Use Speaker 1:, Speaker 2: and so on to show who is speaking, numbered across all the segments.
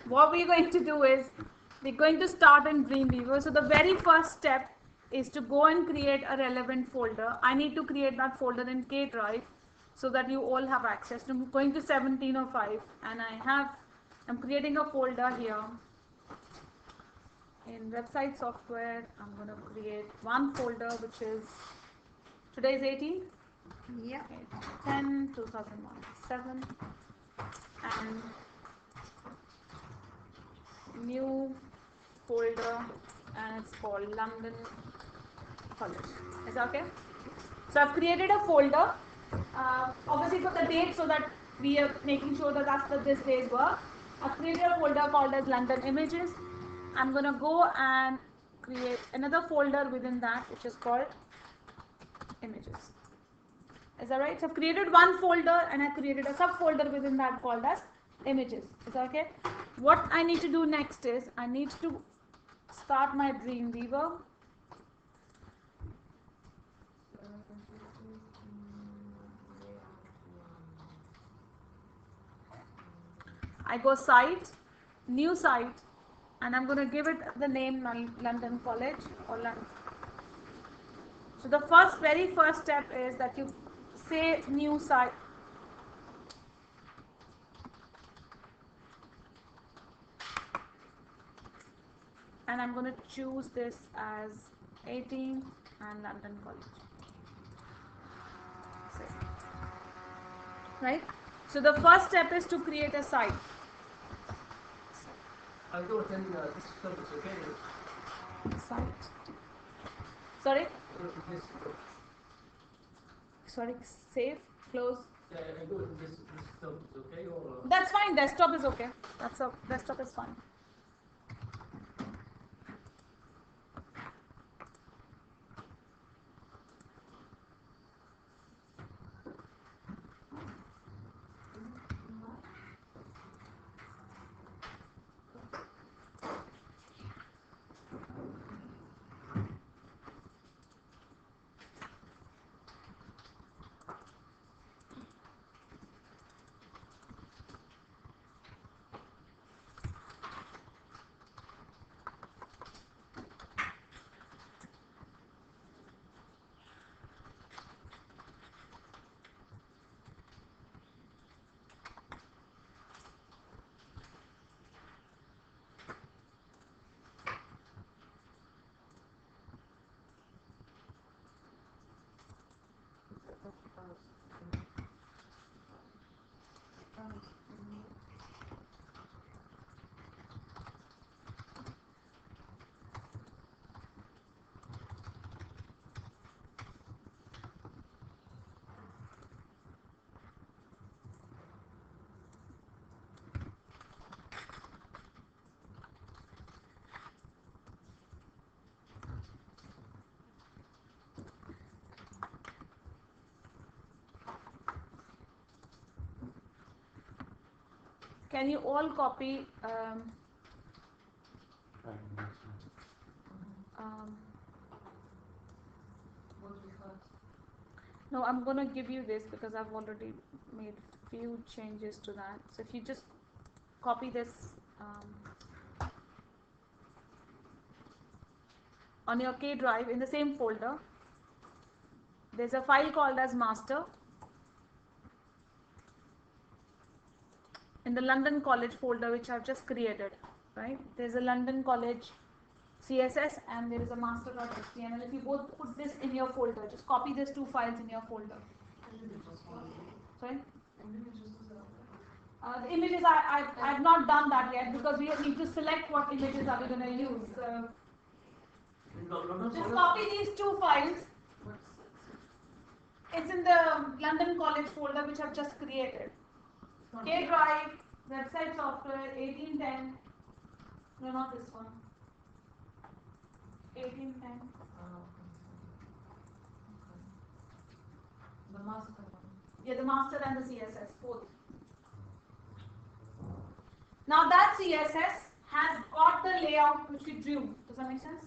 Speaker 1: what we're going to do is we're going to start in Dreamweaver. So the very first step is to go and create a relevant folder. I need to create that folder in K Drive so that you all have access. I'm going to 1705 and I'm creating a folder here in website software. I'm going to create one folder which is today's 18th.
Speaker 2: Yeah.
Speaker 1: 10 2001 7 and new folder and it's called London College. Is that okay? So I've created a folder, obviously for the date, so that we are making sure that that's this day's work. I've created a folder called as London Images. I'm going to go and create another folder within that which is called Images. Is that right? So I've created one folder and I created a subfolder within that called as Images. Is that okay? What I need to do next is I need to start my Dreamweaver. I go site, new site, and I'm going to give it the name London College or London. So the very first step is that you say new site. And I'm going to choose this as 18 and London College. Right? So the first step is to create a site.
Speaker 3: I don't think this stuff is okay.
Speaker 1: Site. Sorry? Sorry, save, close.
Speaker 3: Yeah, I do think this stuff is okay or.
Speaker 1: That's fine, desktop is okay. Desktop is fine. Can you all copy no, I'm going to give you this because I've already made few changes to that. So if you just copy this on your K drive in the same folder, there's a file called as master. In the London College folder which I've just created, right? There's a London College CSS and there is a master.html. If you both put this in your folder, just copy these two files in your folder. Sorry? The images, I've not done that yet because we need to select what images are we going to use. Just copy these two files. It's in the London College folder which I've just created. K Drive, website software, 1810. No, not this one. 1810.
Speaker 2: The master one.
Speaker 1: Yeah, the master and the CSS, both. Now that CSS has got the layout which we drew. Does that make sense?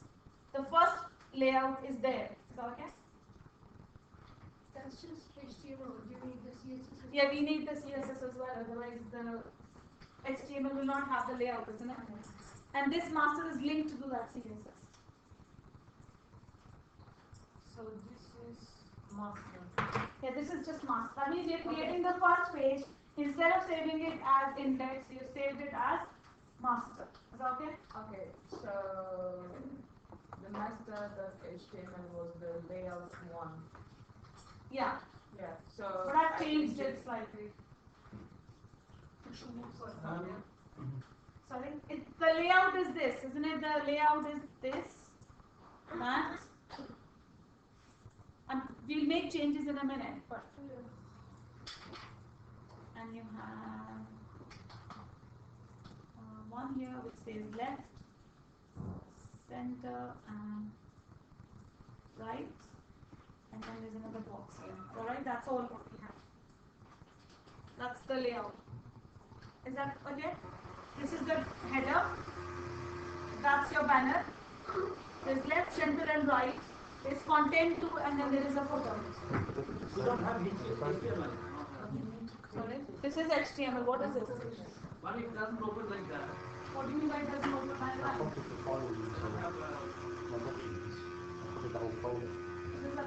Speaker 1: The first layout is there. Is that okay?
Speaker 2: That's just HTML. Do you need the CSS?
Speaker 1: Yeah, we need the CSS as well, otherwise HTML will not have the layout, isn't it? And this master is linked to that CSS.
Speaker 3: So this is master.
Speaker 1: Yeah, this is just master. That means you're creating the first page. Instead of saving it as index, you saved it as master. Is that okay?
Speaker 2: Okay, so the master.html was the layout one.
Speaker 1: Yeah.
Speaker 2: Yeah, so
Speaker 1: But I've
Speaker 2: I
Speaker 1: changed
Speaker 2: think
Speaker 1: it slightly. Sorry? The layout is this, isn't it? The layout is this, that. And we'll make changes in a minute, but. And you have one here which says left, center, and right. And then there's another box here. Alright, that's all what we have. That's the layout. Is that okay? This is the header. That's your banner. There's left, center, and right. There's content too, and then there is a footer.
Speaker 3: We don't have HTML.
Speaker 1: Sorry? This is HTML. What is this?
Speaker 3: But it doesn't open like that.
Speaker 1: What do you mean by it doesn't open like that?
Speaker 3: We don't have
Speaker 1: This is a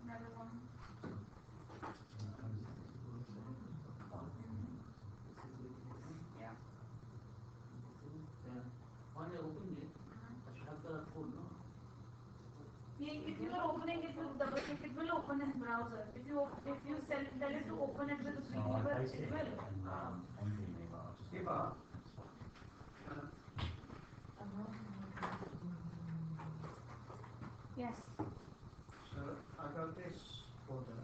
Speaker 1: another one. Yeah.
Speaker 3: when I open it, I should have the code, no?
Speaker 1: If you are opening it with double click, it will open in browser. If you tell it to open it with a screen reader, it will.
Speaker 3: Eva,
Speaker 1: Yes.
Speaker 3: so I got this folder.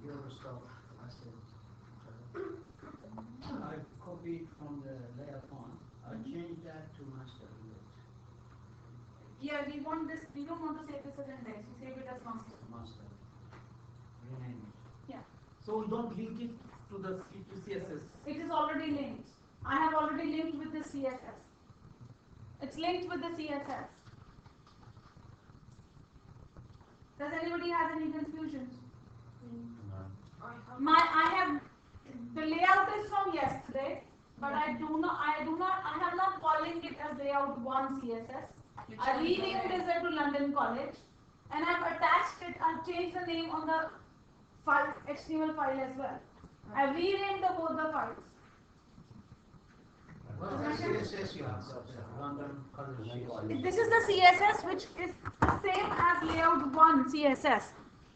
Speaker 3: Here was stuff I said. I copied from the layout one. I changed that to master index.
Speaker 1: Yeah, we want this. We don't want to save this as index. We save it as master.
Speaker 3: Master. Rename it.
Speaker 1: Yeah.
Speaker 4: So we don't link it to the CSS.
Speaker 1: It is already linked. I have already linked with the CSS. It's linked with the CSS. Does anybody have any confusions? I have the layout is from yesterday, but I have not calling it as layout 1 CSS. I renamed it to London College, and I've attached it. I've changed the name on the file, HTML file as well. I've renamed both the files.
Speaker 3: Well, the CSS you have got London College CSS.
Speaker 1: This is the CSS, which is the same as layout 1 CSS.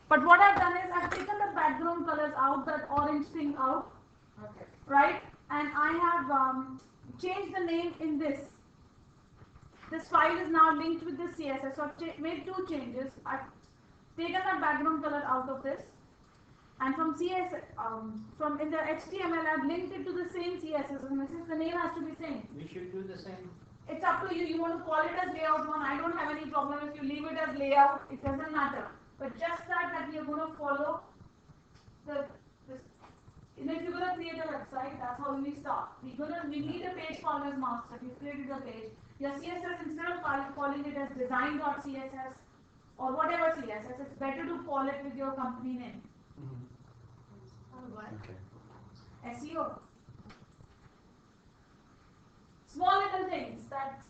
Speaker 1: But what I've done is I've taken the background colors out, that orange thing out,
Speaker 2: okay.
Speaker 1: right? And I have changed the name in this. This file is now linked with the CSS. So I've made two changes. I've taken the background color out of this, and from CSS, from in the HTML, I've linked it to the same CSS. And this is the name has to be same.
Speaker 3: We should do the same.
Speaker 1: It's up to you. You want to call it as layout 1. I don't have any problem if you leave it as layout. It doesn't matter. But just that we are going to follow this. If you're going to create a website, that's how we start. We need a page called as master. You created a page. Your CSS, instead of calling it as design.css or whatever CSS, it's better to call it with your company name. SEO. Small little things that,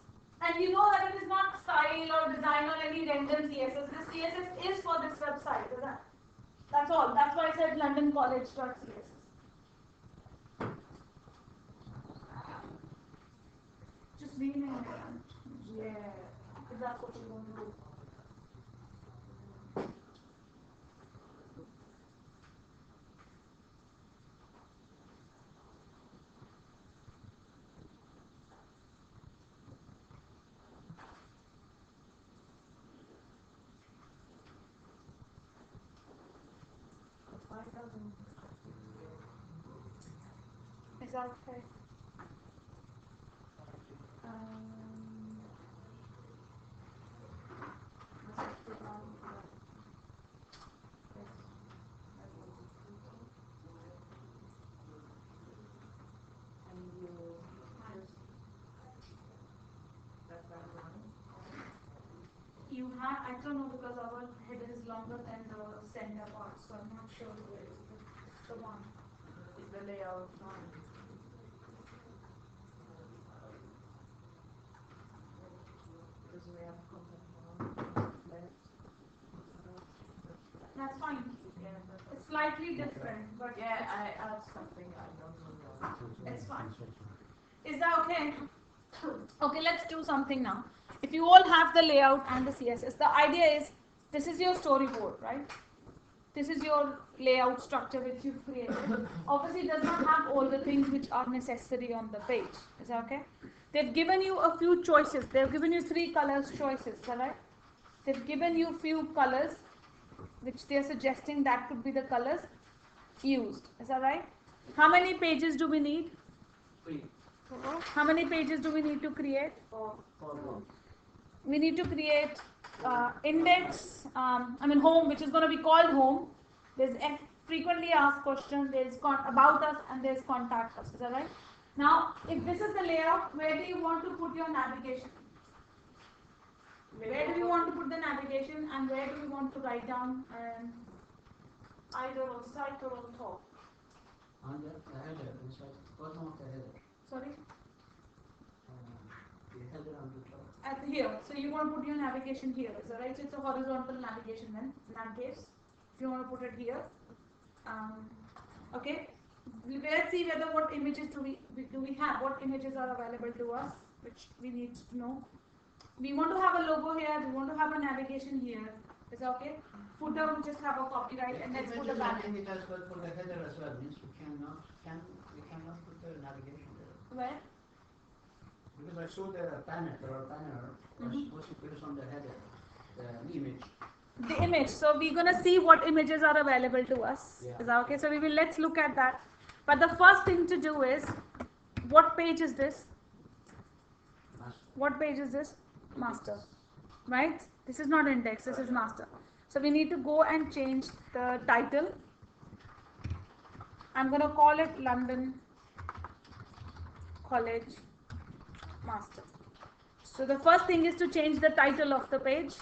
Speaker 1: and you know that it is not style or design or any random CSS. This CSS is for this website. That's all. That's why I said London College.css. Just rename it. Yeah. If that's what you want to do. Is that okay? You you have, I don't know because our header is longer than the center part, so I'm not sure where is the one.
Speaker 2: Is the layout one? Because we have content left.
Speaker 1: That's fine.
Speaker 2: Yeah, that's
Speaker 1: It's slightly different, but
Speaker 2: yeah, I add something, I don't know what.
Speaker 1: it's fine. Is that okay? Okay, let's do something now. If you all have the layout and the CSS, the idea is this is your storyboard, right? This is your layout structure which you've created. Obviously, it does not have all the things which are necessary on the page. Is that okay? They've given you a few choices. They've given you 3 colors choices, is that right? They've given you few colors which they're suggesting that could be the colors used. Is that right? How many pages do we need?
Speaker 4: 3.
Speaker 1: How many pages do we need to create?
Speaker 4: 4.
Speaker 1: We need to create index, home, which is going to be called home. There's frequently asked questions, there's about us, and there's contact us. Is that right? Now, if this is the layout, where do you want to put your navigation? Where do you want to put the navigation, and where do you want to write down either on site or on top?
Speaker 3: On the header, inside, bottom of the header,
Speaker 1: Sorry?
Speaker 3: the header on the top.
Speaker 1: At here. So you want to put your navigation here. Is that right? So it's a horizontal navigation then, in that case. If you want to put it here. Okay. Let's see whether what images do we have, what images are available to us, which we need to know. We want to have a logo here, we want to have a navigation here. Is that okay? Footer, we just have a copyright and let's put a banner.
Speaker 3: It as well for the header as well, means we cannot put the navigation there.
Speaker 1: Where?
Speaker 3: Because I saw the banner was supposed on the header, the image.
Speaker 1: The image. So we're gonna see what images are available to us.
Speaker 3: Yeah.
Speaker 1: Is that okay? So let's look at that. But the first thing to do is, what page is this? What page is this? Master. Right? This is not index, this is master. So we need to go and change the title. I'm going to call it London College Master. So the first thing is to change the title of the page.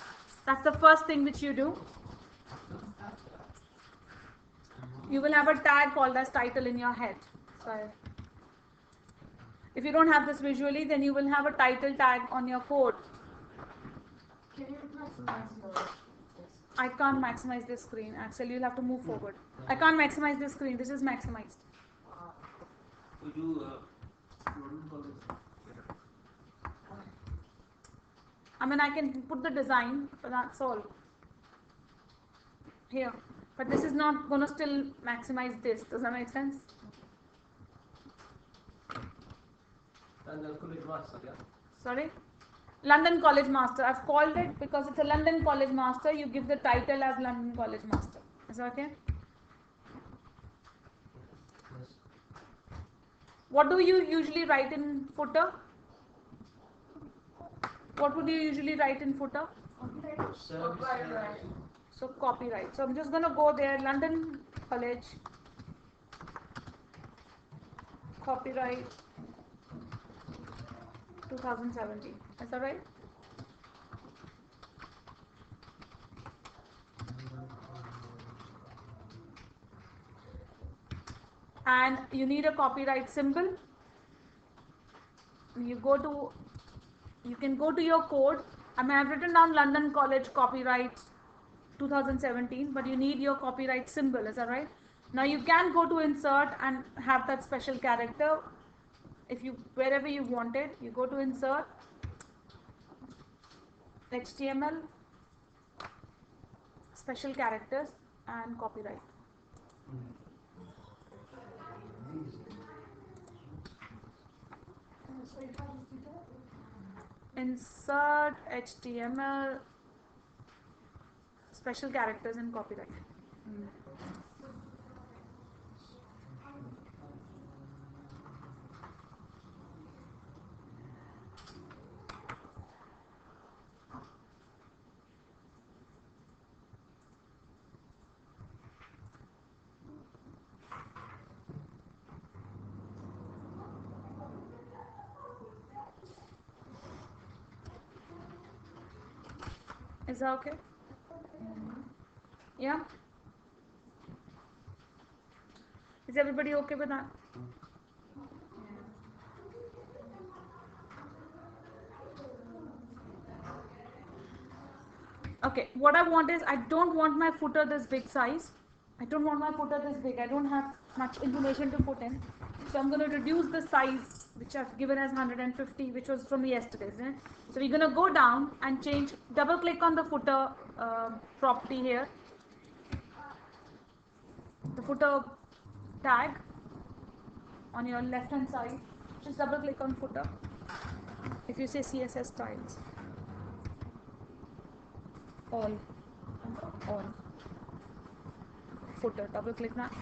Speaker 1: That's the first thing which you do. You will have a tag called as title in your head. So if you don't have this visually, then you will have a title tag on your code.
Speaker 2: Can you maximize your
Speaker 1: I can't maximize this screen. Axel, you'll have to move forward. I can't maximize this screen. This is maximized.
Speaker 4: Would you London College?
Speaker 1: I can put the design, but that's all. Here. But this is not going to still maximize this. Does that make sense?
Speaker 4: And the college master, yeah?
Speaker 1: Sorry? London College Master. I've called it because it's a London College Master. You give the title as London College Master. Is that okay?
Speaker 3: Yes.
Speaker 1: What do you usually write in footer? What would you usually write in footer?
Speaker 2: copyright?
Speaker 1: So copyright. So I'm just going to go there. London College Copyright 2017. Is that right? And you need a copyright symbol. You can go to your code. I've written down London College Copyright 2017, but you need your copyright symbol. Is that right? Now you can go to insert and have that special character. If you wherever you want it, you go to insert, HTML, special characters, and copyright. Insert HTML, special characters, and copyright. Is Is that okay? Yeah? Is everybody okay with that? Okay, what I want is, I don't want my footer this big size. I don't want my footer this big. I don't have much information to put in. So I'm going to reduce the size, which I've given as 150, which was from yesterday, isn't it? So we're going to go down and change, double click on the footer property here. The footer tag on your left hand side. Just double click on footer. If you say CSS styles. All. Footer, double click that.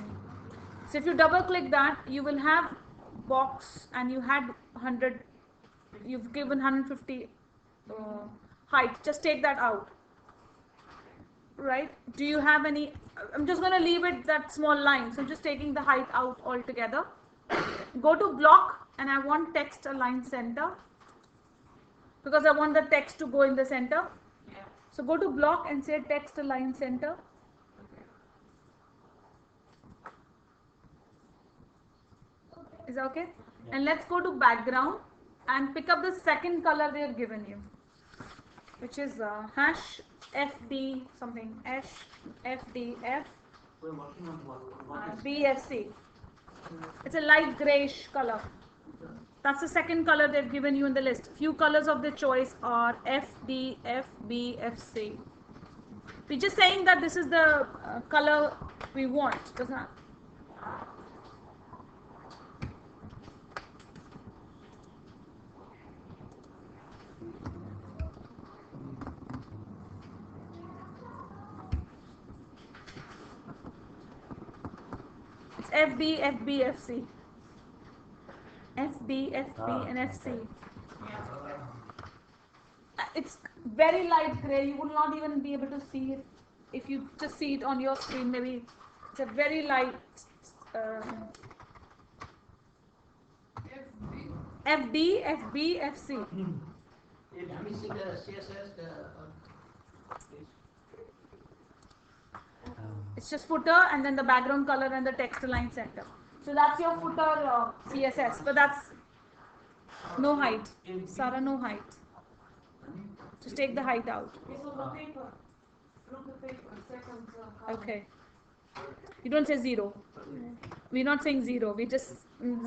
Speaker 1: So if you double click that, you will have box, and you had 100, you've given 150 height. Just take that out. Right? Do you have any? I'm just going to leave it that small line. So I'm just taking the height out altogether. Go to block, and I want text align center, because I want the text to go in the center.
Speaker 2: Yeah.
Speaker 1: So go to block and say text align center. Is that okay?
Speaker 3: Yeah.
Speaker 1: And let's go to background and pick up the second color they have given you, which is hash FD something, FDF
Speaker 4: We're working on what is
Speaker 1: BFC. It's a light grayish color. That's the second color they've given you in the list. Few colors of the choice are FDF BFC. We're just saying that this is the color we want, doesn't it? It's FD, FB, FC. FD, FB, and FC. It's very light gray. You will not even be able to see it if you just see it on your screen. Maybe it's a very light FD, FB, FC.
Speaker 3: Let me see the CSS.
Speaker 1: It's just footer and then the background color and the text align center. So that's your footer CSS, but that's no height. Sarah, no height. Just take the height out.
Speaker 2: It's on the paper. From the paper, second column.
Speaker 1: Okay. You don't say 0. We're not saying 0. We're just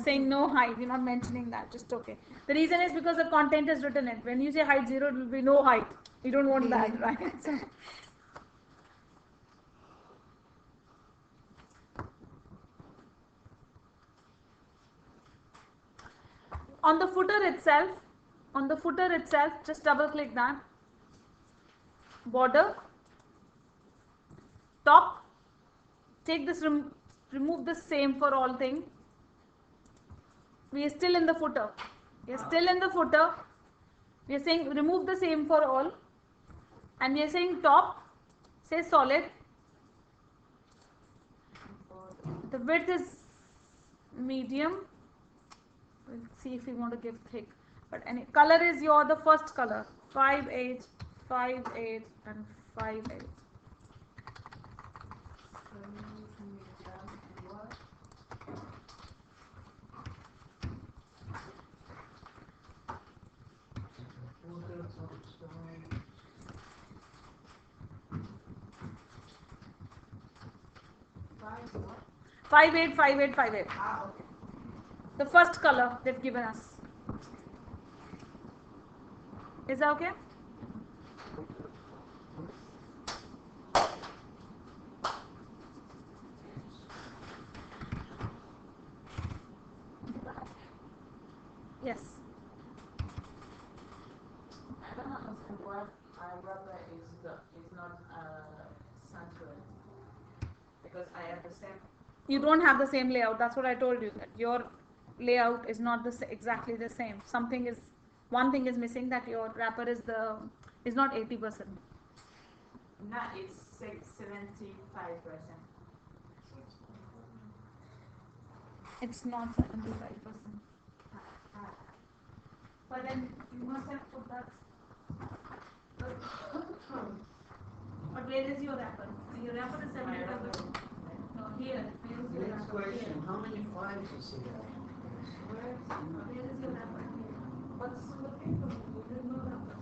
Speaker 1: saying no height. We're not mentioning that. Just okay. The reason is because the content is written it. When you say height 0, it will be no height. We don't want that, right? So, on the footer itself, just double click that. Border. Top. Take this, remove the same for all thing. We are still in the footer. We are still in the footer. We are saying remove the same for all. And we are saying top, say solid. The width is medium. We'll see if we want to give thick. But any color is the first color. 5/8, 5/8, and 5/8.
Speaker 2: What?
Speaker 1: 5/8, 5/8, 5/8.
Speaker 2: Okay.
Speaker 1: The first color they've given us. Is that okay? Yes.
Speaker 2: What I rather is not central, because I have the same.
Speaker 1: You don't have the same layout. That's what I told you. That your layout is not exactly the same. One thing is missing, that your wrapper is not 80%.
Speaker 2: No, it's 75%.
Speaker 1: It's not 75%. But then you must have put that. But where is your wrapper? Your wrapper is separated. No, here. Where is your
Speaker 3: Next
Speaker 1: wrapper?
Speaker 3: question,
Speaker 1: Here.
Speaker 3: how many files is here?
Speaker 1: Where is your wrapper? Here.
Speaker 2: What's the paper?
Speaker 1: There is no wrapper.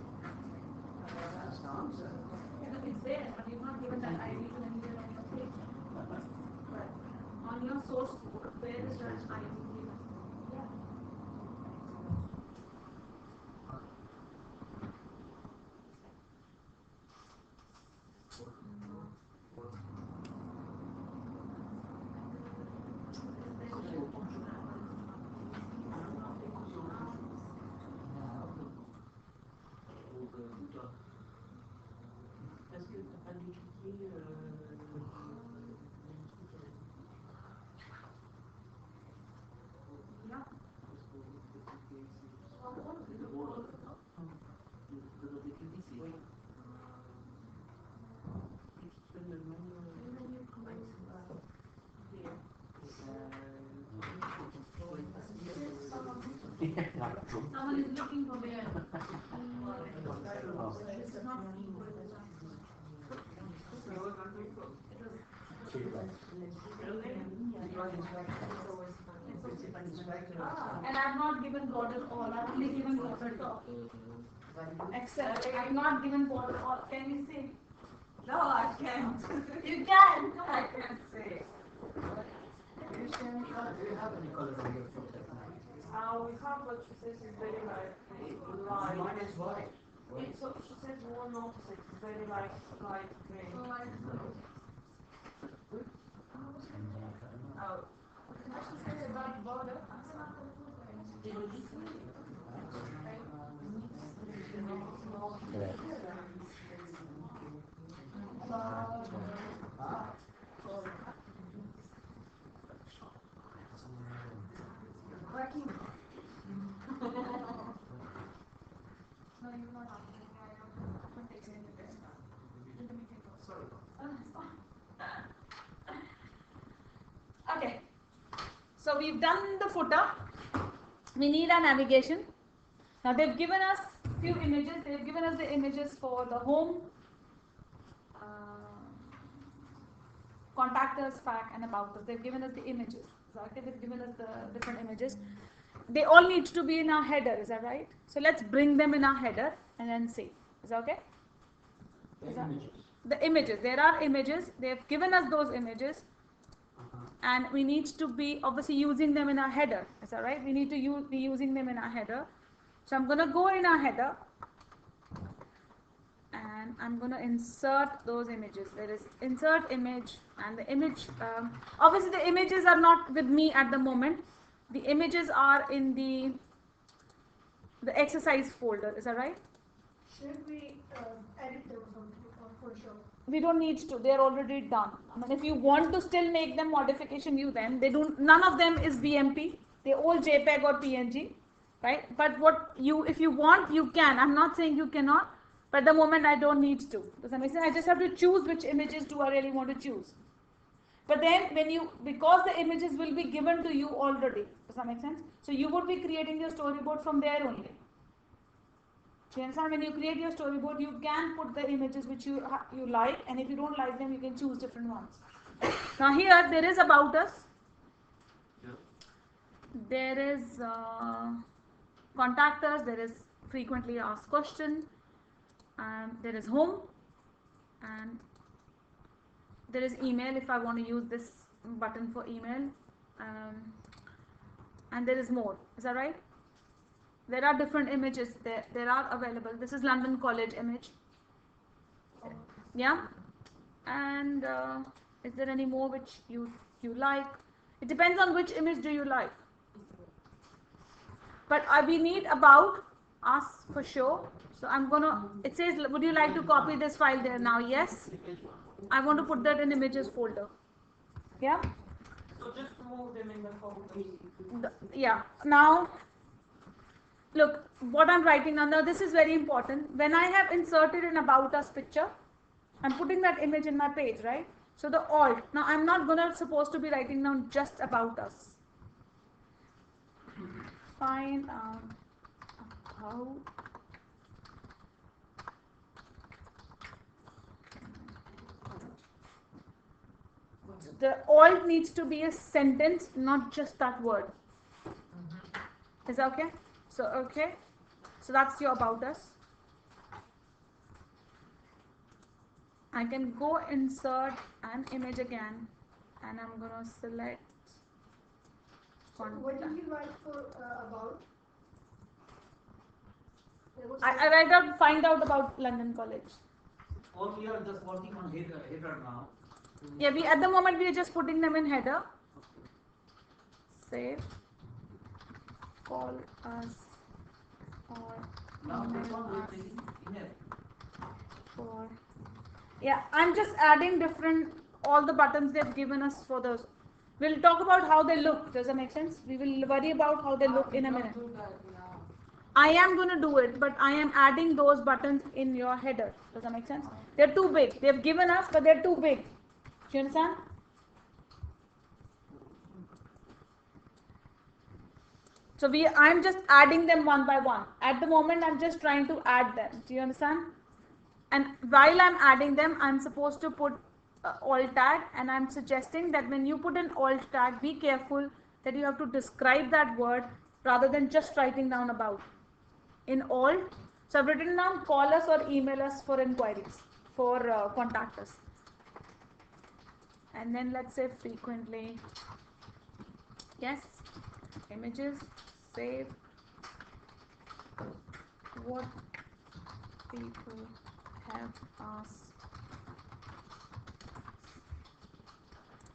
Speaker 3: That's the answer.
Speaker 1: No, it's there, but you've not given that ID to anywhere on your page. But on your source code, where is that ID given? Yeah.
Speaker 4: Est-ce que tu n'as pas décliqué
Speaker 1: Yeah. Someone is looking for where. This is not equal. And I've not given border all, I've only given border top. Except I've not given border all. Can you see?
Speaker 2: No, I can't.
Speaker 1: You can.
Speaker 2: I can't say.
Speaker 3: Do you have any color on your filter?
Speaker 2: We have, but she says it's very light.
Speaker 3: Mine is white.
Speaker 2: It's, so she says one opposite, it's very light green.
Speaker 1: So I
Speaker 2: Oh.
Speaker 1: say about border. No, you're not. Okay, so we've done the footer. We need a navigation. Now they've given us few images. They've given us the images for the home, contact us, pack, and about us. They've given us the images. Okay, they've given us the different images. They all need to be in our header. Is that right? So let's bring them in our header and then see. Is that okay? The images. There are images. They've given us those images. And we need to be obviously using them in our header. Is that right? We need to be using them in our header. So I'm going to go in our header and I'm going to insert those images. There is insert image, and the image, obviously the images are not with me at the moment. The images are in the exercise folder. Is that right?
Speaker 5: Should we edit them for sure?
Speaker 1: We don't need to. They're already done. I mean, if you want to still make them modification, you then. They don't. None of them is BMP. They're all JPEG or PNG, right? But if you want, you can. I'm not saying you cannot. But at the moment, I don't need to. Does that make sense? I just have to choose which images do I really want to choose. But then, because the images will be given to you already. Does that make sense? So you would be creating your storyboard from there only. You understand? When you create your storyboard, you can put the images which you like, and if you don't like them, you can choose different ones. Now here, there is about us. There is contact us. There is frequently asked question. There is home, and there is email if I want to use this button for email, and there is more. Is that right? There are different images there are available. This is London College image. Yeah, and is there any more which you like? It depends on which image do you like. But we need about us for sure. So I'm gonna. It says, would you like to copy this file there now? Yes. I want to put that in images folder. Yeah.
Speaker 2: So just move them in the folder.
Speaker 1: Yeah. Now. Look, what I'm writing now, this is very important. When I have inserted an about us picture, I'm putting that image in my page, right? So the alt. Now I'm not supposed to be writing down just about us. Find out how the alt needs to be a sentence, not just that word. Is that okay? So okay. So that's your about us. I can go insert an image again, and I'm gonna select
Speaker 5: What
Speaker 1: contact.
Speaker 5: did you write for about? There was
Speaker 1: I write out, find out about London College.
Speaker 4: Or we are just working on header now.
Speaker 1: Yeah, we at the moment we are just putting them in header. Save. Call us or
Speaker 4: Now this
Speaker 1: email
Speaker 4: one we are
Speaker 1: us
Speaker 4: taking email.
Speaker 1: for. Yeah, I'm just adding different all the buttons they've given us for those. We'll talk about how they look. Does that make sense? We will worry about how they look in a minute. I am going to do it, but I am adding those buttons in your header. Does that make sense? They're too big. They've given us, but they're too big. Do you understand? So I'm just adding them one by one. At the moment, I'm just trying to add them. Do you understand? And while I'm adding them, I'm supposed to put alt tag, and I'm suggesting that when you put an alt tag, be careful that you have to describe that word rather than just writing down about. In alt, so I've written down call us or email us for inquiries, for contact us. And then let's say frequently, yes, images, save, what people have asked.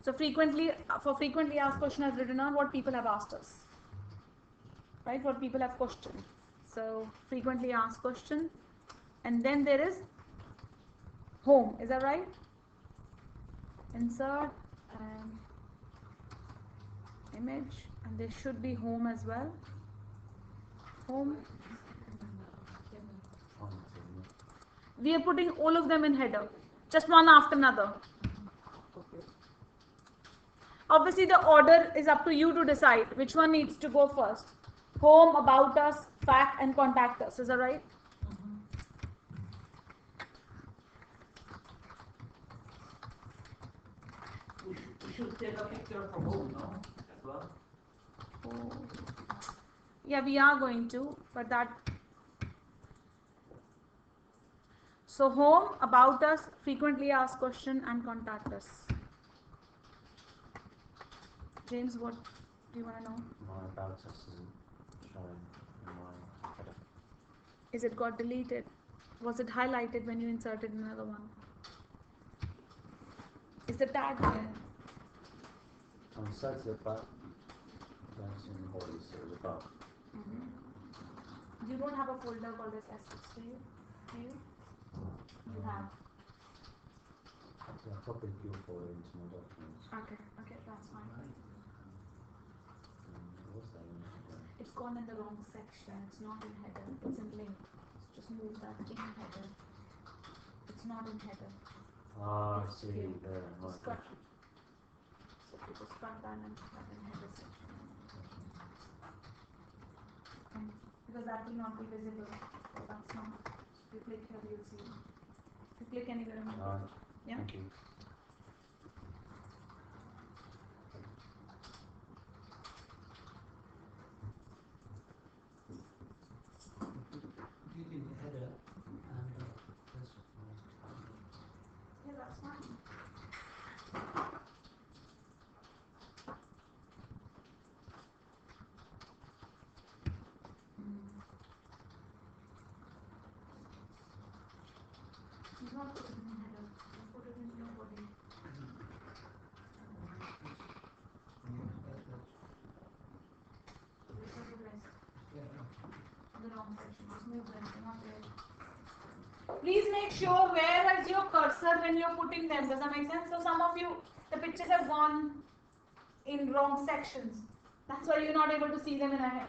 Speaker 1: So frequently, for frequently asked question, I've written on what people have asked us, right? What people have questioned. So frequently asked question, and then there is home. Is that right? Insert and image, and there should be home as well. Home. We are putting all of them in header, just one after another. Obviously, the order is up to you to decide which one needs to go first. Home, about us, fact, and contact us. Is that right?
Speaker 4: We should take a picture from home, no? As well.
Speaker 1: Oh. Yeah, we are going to, but that. So home, about us, frequently asked question, and contact us. James, what do you want to know?
Speaker 6: My about us isn't showing in my header.
Speaker 1: Is it got deleted? Was it highlighted when you inserted another one? Is the tag there?
Speaker 6: On the side of the back, that's in the body, so the above.
Speaker 1: You don't have a folder called as S6, do you? Do you? You have.
Speaker 6: Yeah, I copied your folder into my documents.
Speaker 1: Okay, that's fine.
Speaker 6: What's that in there?
Speaker 1: It's gone in the wrong section. It's not in header. It's in link. Just move that in header. It's not in header.
Speaker 6: Ah, I
Speaker 1: It's
Speaker 6: see,
Speaker 1: here.
Speaker 6: there, right.
Speaker 1: Just cut. So if you just cut that and put that in header section. And because that will not be visible. So that's not. If you click here, you'll see. If you click anywhere on the
Speaker 6: Right,
Speaker 1: yeah.
Speaker 6: thank you.
Speaker 3: Completely header and this.
Speaker 1: Yeah, that's fine. You not put it in header. You put it in your body. This is the rest. The wrong section. Just move them. They're not there. Please make sure where is your cursor when you're putting them. Does that make sense? So some of you, the pictures have gone in wrong sections. That's why you're not able to see them in a head.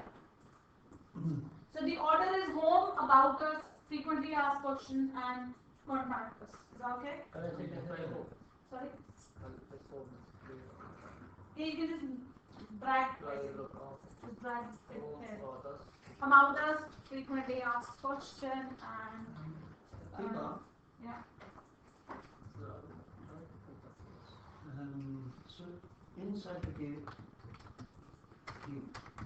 Speaker 1: So the order is home, about us, frequently asked question, and contact us. Is that okay? Sorry? Yeah, you can just drag. Just drag it here. About us, frequently asked question, and yeah.
Speaker 3: inside the div.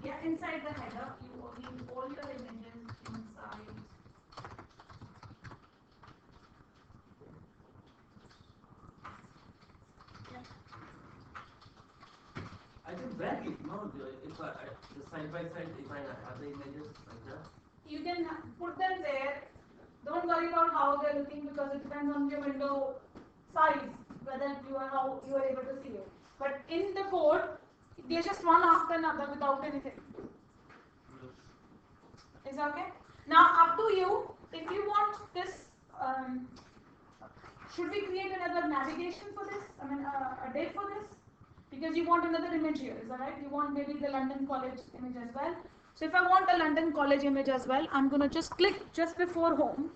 Speaker 1: Yeah, inside the header, you leave all your images inside.
Speaker 4: I can drag it, no? If the side by side, if I have the images like that.
Speaker 1: You can put them there. Don't worry about how they're looking because it depends on your window size, whether how you are able to see it. But in the code, they're just one after another without anything. Is that okay? Now up to you. If you want this, should we create another navigation for this? I mean, a div for this? Because you want another image here, is that right? You want maybe the London College image as well. So if I want a London College image as well, I'm going to just click just before home.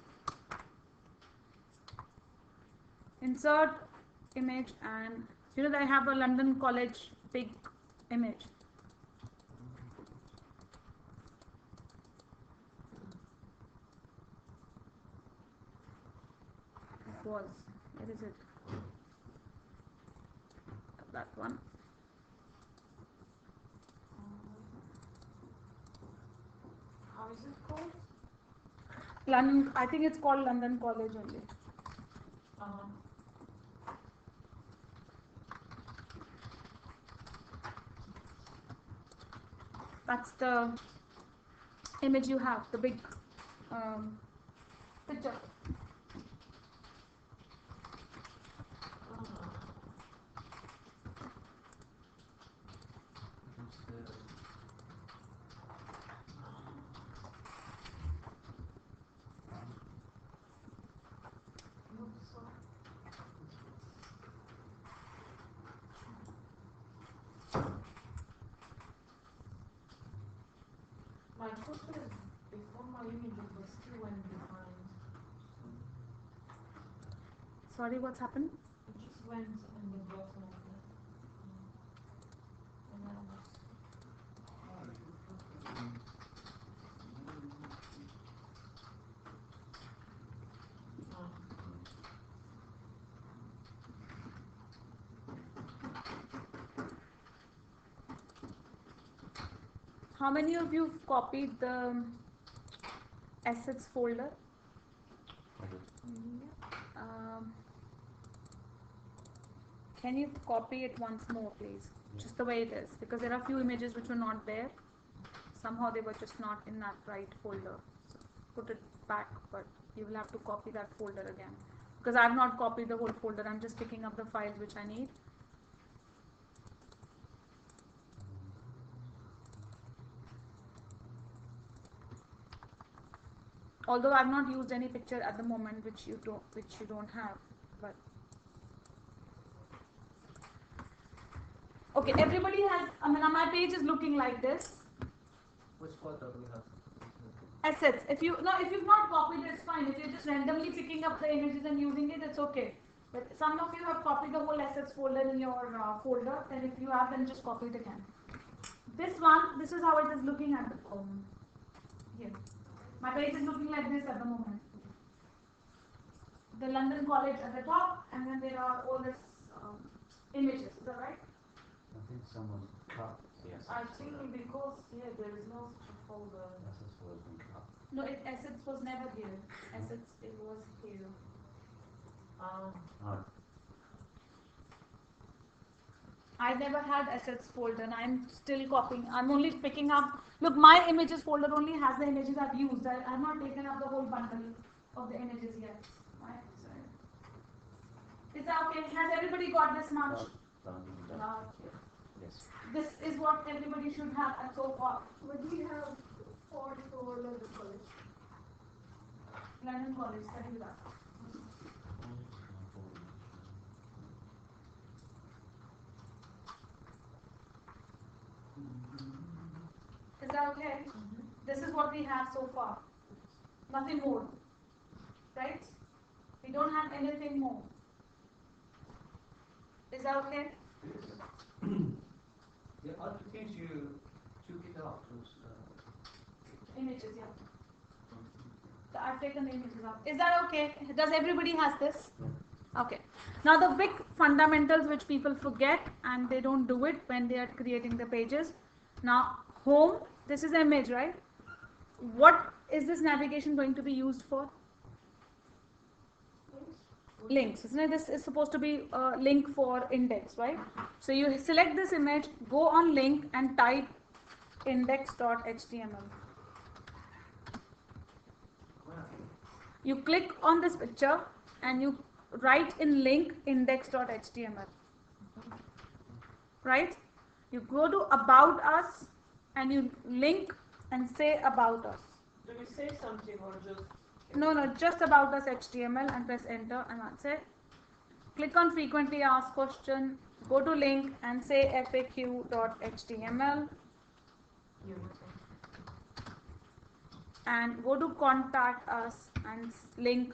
Speaker 1: Insert image, and you know I have a London College big image. It was, where is it? That one.
Speaker 2: How is it called?
Speaker 1: London, I think it's called London College only. That's the image you have, the big picture.
Speaker 2: My question is, before my image it was still went behind.
Speaker 1: Sorry, what's happened?
Speaker 2: It just went in the bottom of it. And then it was
Speaker 1: How many of you have copied the assets folder? Can you copy it once more, please? Just the way it is, because there are a few images which were not there. Somehow they were just not in that right folder. So put it back, but you will have to copy that folder again. Because I have not copied the whole folder, I'm just picking up the files which I need. Although I've not used any picture at the moment which you don't have, but okay, everybody has, I mean, my page is looking like this.
Speaker 3: Which folder do we have?
Speaker 1: Assets. If you've not copied it, it's fine. If you're just randomly picking up the images and using it, it's okay. But some of you have copied the whole assets folder in your folder, and if you have, then just copy it again. This one, this is how it is looking at the here. My page is looking like this at the moment. The London College at the top, and then there are all this images. Is that right?
Speaker 6: I think someone cut the assets.
Speaker 2: I think because here there is no such a folder.
Speaker 6: Assets folder has been cut.
Speaker 1: No, assets was never here. Assets, it was here.
Speaker 6: Oh.
Speaker 1: I never had assets folder, and I'm still copying. I'm only picking up. Look, my images folder only has the images I've used. I've not taken up the whole bundle of the images yet. Right? So, is that okay? Has everybody got this much?
Speaker 6: Done. Yes.
Speaker 1: This is what everybody should have and so far.
Speaker 5: But we have all for London College.
Speaker 1: London College, study with us. Is that okay? This is what we have so far. Nothing more. Right? We don't have anything more. Is that okay?
Speaker 3: The other things you took it out was
Speaker 1: Images, yeah. I've taken the images out. Is that okay? Does everybody has this? Okay. Now the big fundamentals which people forget and they don't do it when they are creating the pages. Now home, this is image, right? What is this navigation going to be used for? Links, isn't it? This is supposed to be a link for index, right? So you select this image, go on link and type index.html. You click on this picture and you write in link index.html, right? You go to about us and you link and say about us.
Speaker 2: Do we say something or just?
Speaker 1: No, just about us HTML and press enter and that's it. Click on frequently asked question, go to link and say faq.html and go to contact us and link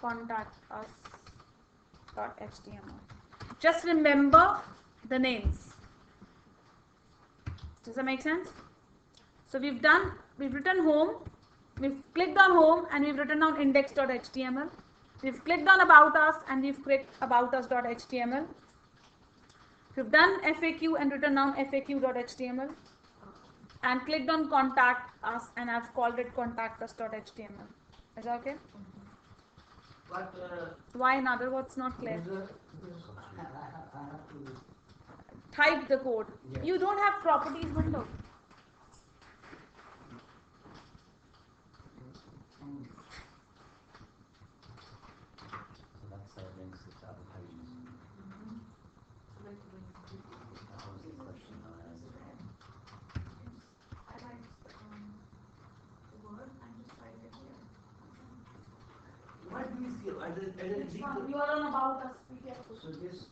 Speaker 1: contact us.html. Just remember the names. Does that make sense? So we've written home, we've clicked on home and we've written down index.html. We've clicked on about us and we've clicked about us.html. We've done FAQ and written down FAQ.html and clicked on contact us and I've called it contact us.html. Is that okay?
Speaker 4: But
Speaker 1: Why in other words not clear?
Speaker 3: I have to.
Speaker 1: Type the code.
Speaker 3: Yes.
Speaker 1: You don't have properties window.
Speaker 6: So that's how it links to the other pages. That was the question I asked.
Speaker 5: I like the word and just write it here.
Speaker 4: what do you see? I didn't
Speaker 5: Which
Speaker 4: read
Speaker 5: one?
Speaker 4: the-
Speaker 5: You are on about us, be careful.
Speaker 3: So this,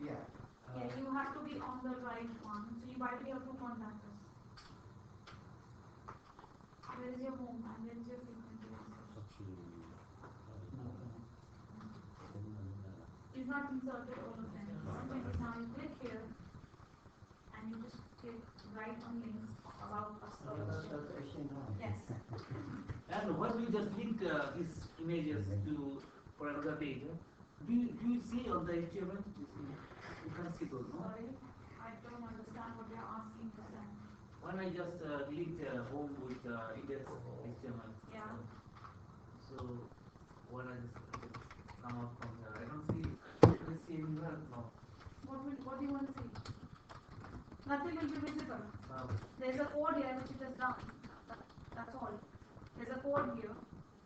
Speaker 3: yeah.
Speaker 5: Yeah, you have to be on the right one. So you might be able to contact us. Where is your home and where is your frequency? You've not inserted all of them. So now you click here and you just click right on links about us. Yes.
Speaker 4: And when we just link these images to for another page, do you see on the HTML? You can't see those, no?
Speaker 5: Sorry, I don't understand what you're asking for them.
Speaker 4: When I just linked home with index HTML.
Speaker 5: Yeah.
Speaker 4: So when I just come out from there, I don't see anywhere. No.
Speaker 5: What do you want to see? Nothing will be visible.
Speaker 4: Um,
Speaker 5: There's a code here which it has done. That's all. There's a code here.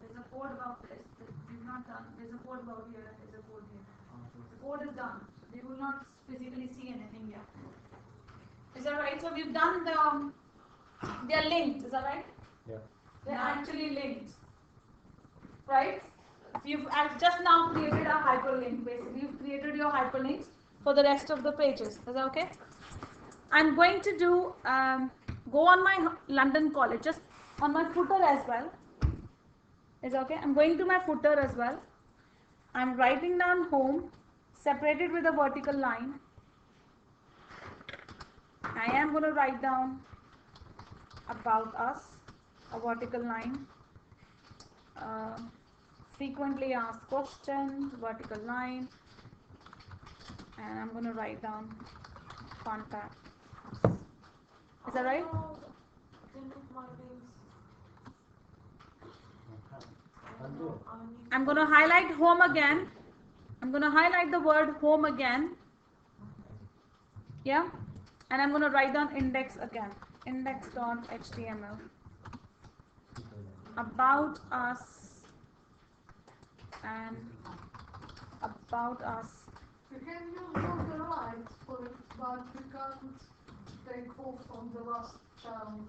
Speaker 5: There's a code about this that we've not done. There's a code about here and there's a code here. The code is done. You will not physically see anything here. Is that right? So we've done they're linked. Is that right?
Speaker 6: Yeah.
Speaker 5: They're actually linked. Right? I've just now created a hyperlink. Basically, you've created your hyperlinks
Speaker 1: For the rest of the pages. Is that okay? I'm going to do go on my London College, just on my footer as well. Is that okay? I'm going to my footer as well. I'm writing down home, separated with a vertical line. I am going to write down about us, a vertical line. Frequently asked questions, vertical line. And I'm going to write down contact. Is that right? I'm going to highlight home again. I'm going to highlight the word home again. Yeah? And I'm going to write down index again. Index.html. About us. And about us.
Speaker 5: You can use both the rights for it, but you can't take off from the last child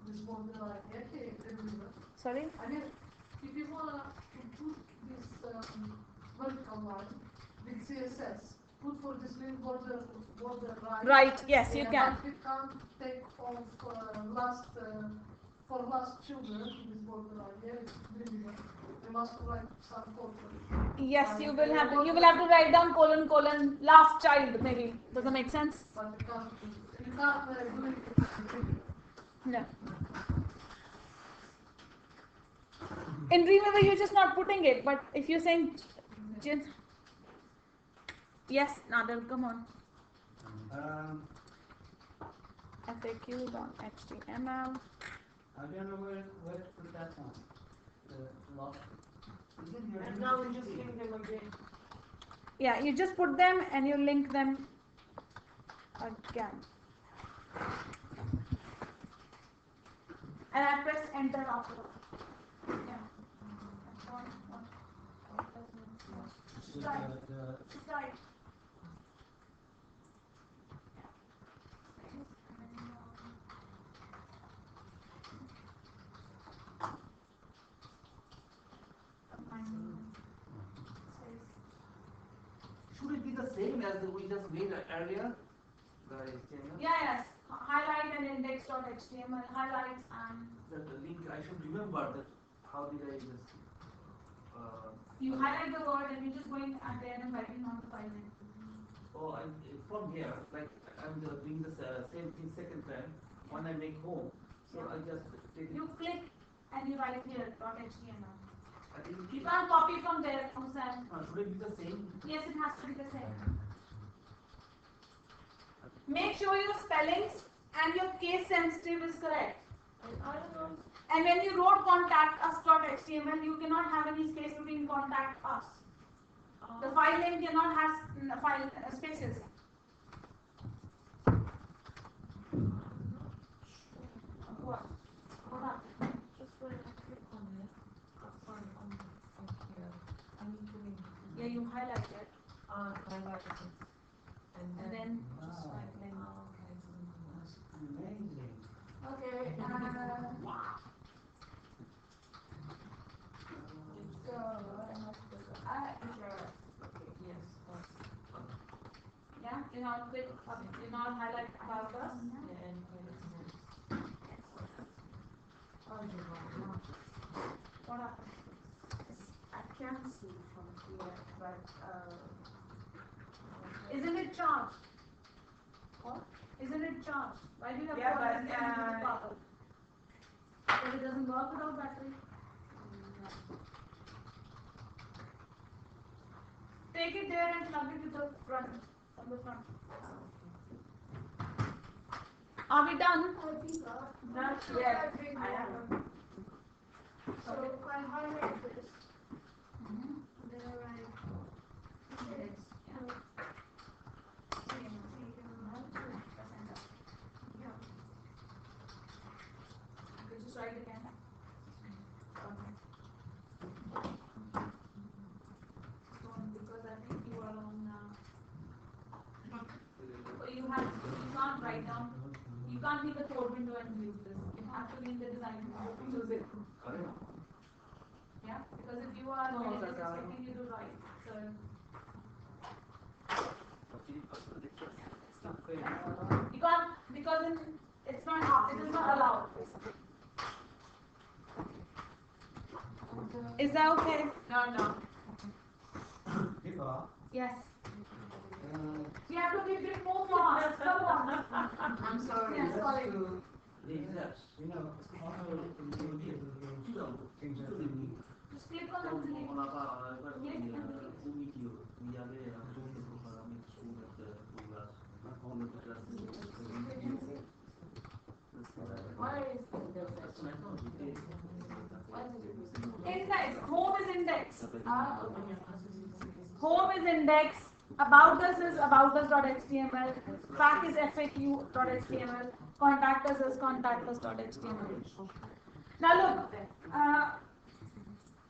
Speaker 5: this borderline. Okay, remember.
Speaker 1: Sorry?
Speaker 5: I mean, if you want to put this vertical line with CSS, put for this link border line.
Speaker 1: Right, yes, you can.
Speaker 5: But you can't take off for last children this borderline. Yeah, it's really, you must write some code for it.
Speaker 1: Yes, you will have to write down colon last child maybe. Does that make sense?
Speaker 5: But you can't do it.
Speaker 1: No. In Dreamweaver you're just not putting it, but if you're saying Jin. Yes, Nader, come on. FAQ.html.
Speaker 3: I don't know where to put that one. The lock.
Speaker 2: And now we just link them again.
Speaker 1: Yeah, you just put them and you link them again. And I press enter after. Yeah. Right.
Speaker 4: Should it be the same as we just made earlier? The HTML?
Speaker 1: Yes. Highlight and index.html, highlights and
Speaker 4: The link, I should remember that. How did I just.
Speaker 1: you highlight the word and you're just going at the end and writing on the file name.
Speaker 4: Oh, from here, like I'm doing the same thing second time when I make home. So I just take it.
Speaker 1: You click and you write here .html.
Speaker 4: I didn't
Speaker 1: You
Speaker 4: keep
Speaker 1: can't copy from there, Hussain.
Speaker 4: should it be the same?
Speaker 1: Yes, it has to be the same. Make sure your spellings and your case sensitive is correct.
Speaker 2: I don't know.
Speaker 1: And when you wrote contact us.html, you cannot have any space between contact us. The file name cannot have file spaces. What? What happened?
Speaker 2: Just when I click on it, on here, I need to link.
Speaker 1: Yeah, you highlight it.
Speaker 2: Highlight it.
Speaker 1: And then
Speaker 2: just
Speaker 3: Wow.
Speaker 2: right then.
Speaker 3: That's amazing.
Speaker 1: okay. So
Speaker 2: Yes,
Speaker 1: yeah, you now click. You now highlight about us.
Speaker 2: yeah, and
Speaker 1: What happened?
Speaker 2: I can't see from here, but
Speaker 1: Isn't it charged? What? Isn't it charged? Why do you have
Speaker 2: Yeah,
Speaker 1: to
Speaker 2: but,
Speaker 1: always get into the power? Because it doesn't work without battery. Take it there and plug it to the front. From the front. Are we done?
Speaker 2: not yet. I haven't.
Speaker 5: So if I highlight this, then I write this.
Speaker 1: Okay, just write again. Because I think you are on. You can't write down. You can't leave the code window and use this. You have to leave the design window to use it. Yeah, because if you are expecting you to write, so you can't because it's not it is not allowed. Is that okay?
Speaker 2: No.
Speaker 3: Viva,
Speaker 1: Yes.
Speaker 3: uh,
Speaker 1: You have to be a bit more fast. Come on.
Speaker 2: I'm sorry.
Speaker 1: Yes,
Speaker 3: just
Speaker 1: sorry.
Speaker 3: to,
Speaker 4: Exact.
Speaker 3: you know, also things that we need.
Speaker 1: Just click on the link.
Speaker 2: Why is it
Speaker 1: Index. Home is index.
Speaker 2: okay.
Speaker 1: Home is index. About us is aboutus.html. FAQ is FAQ.html. Contact us is contactus.html. Now look,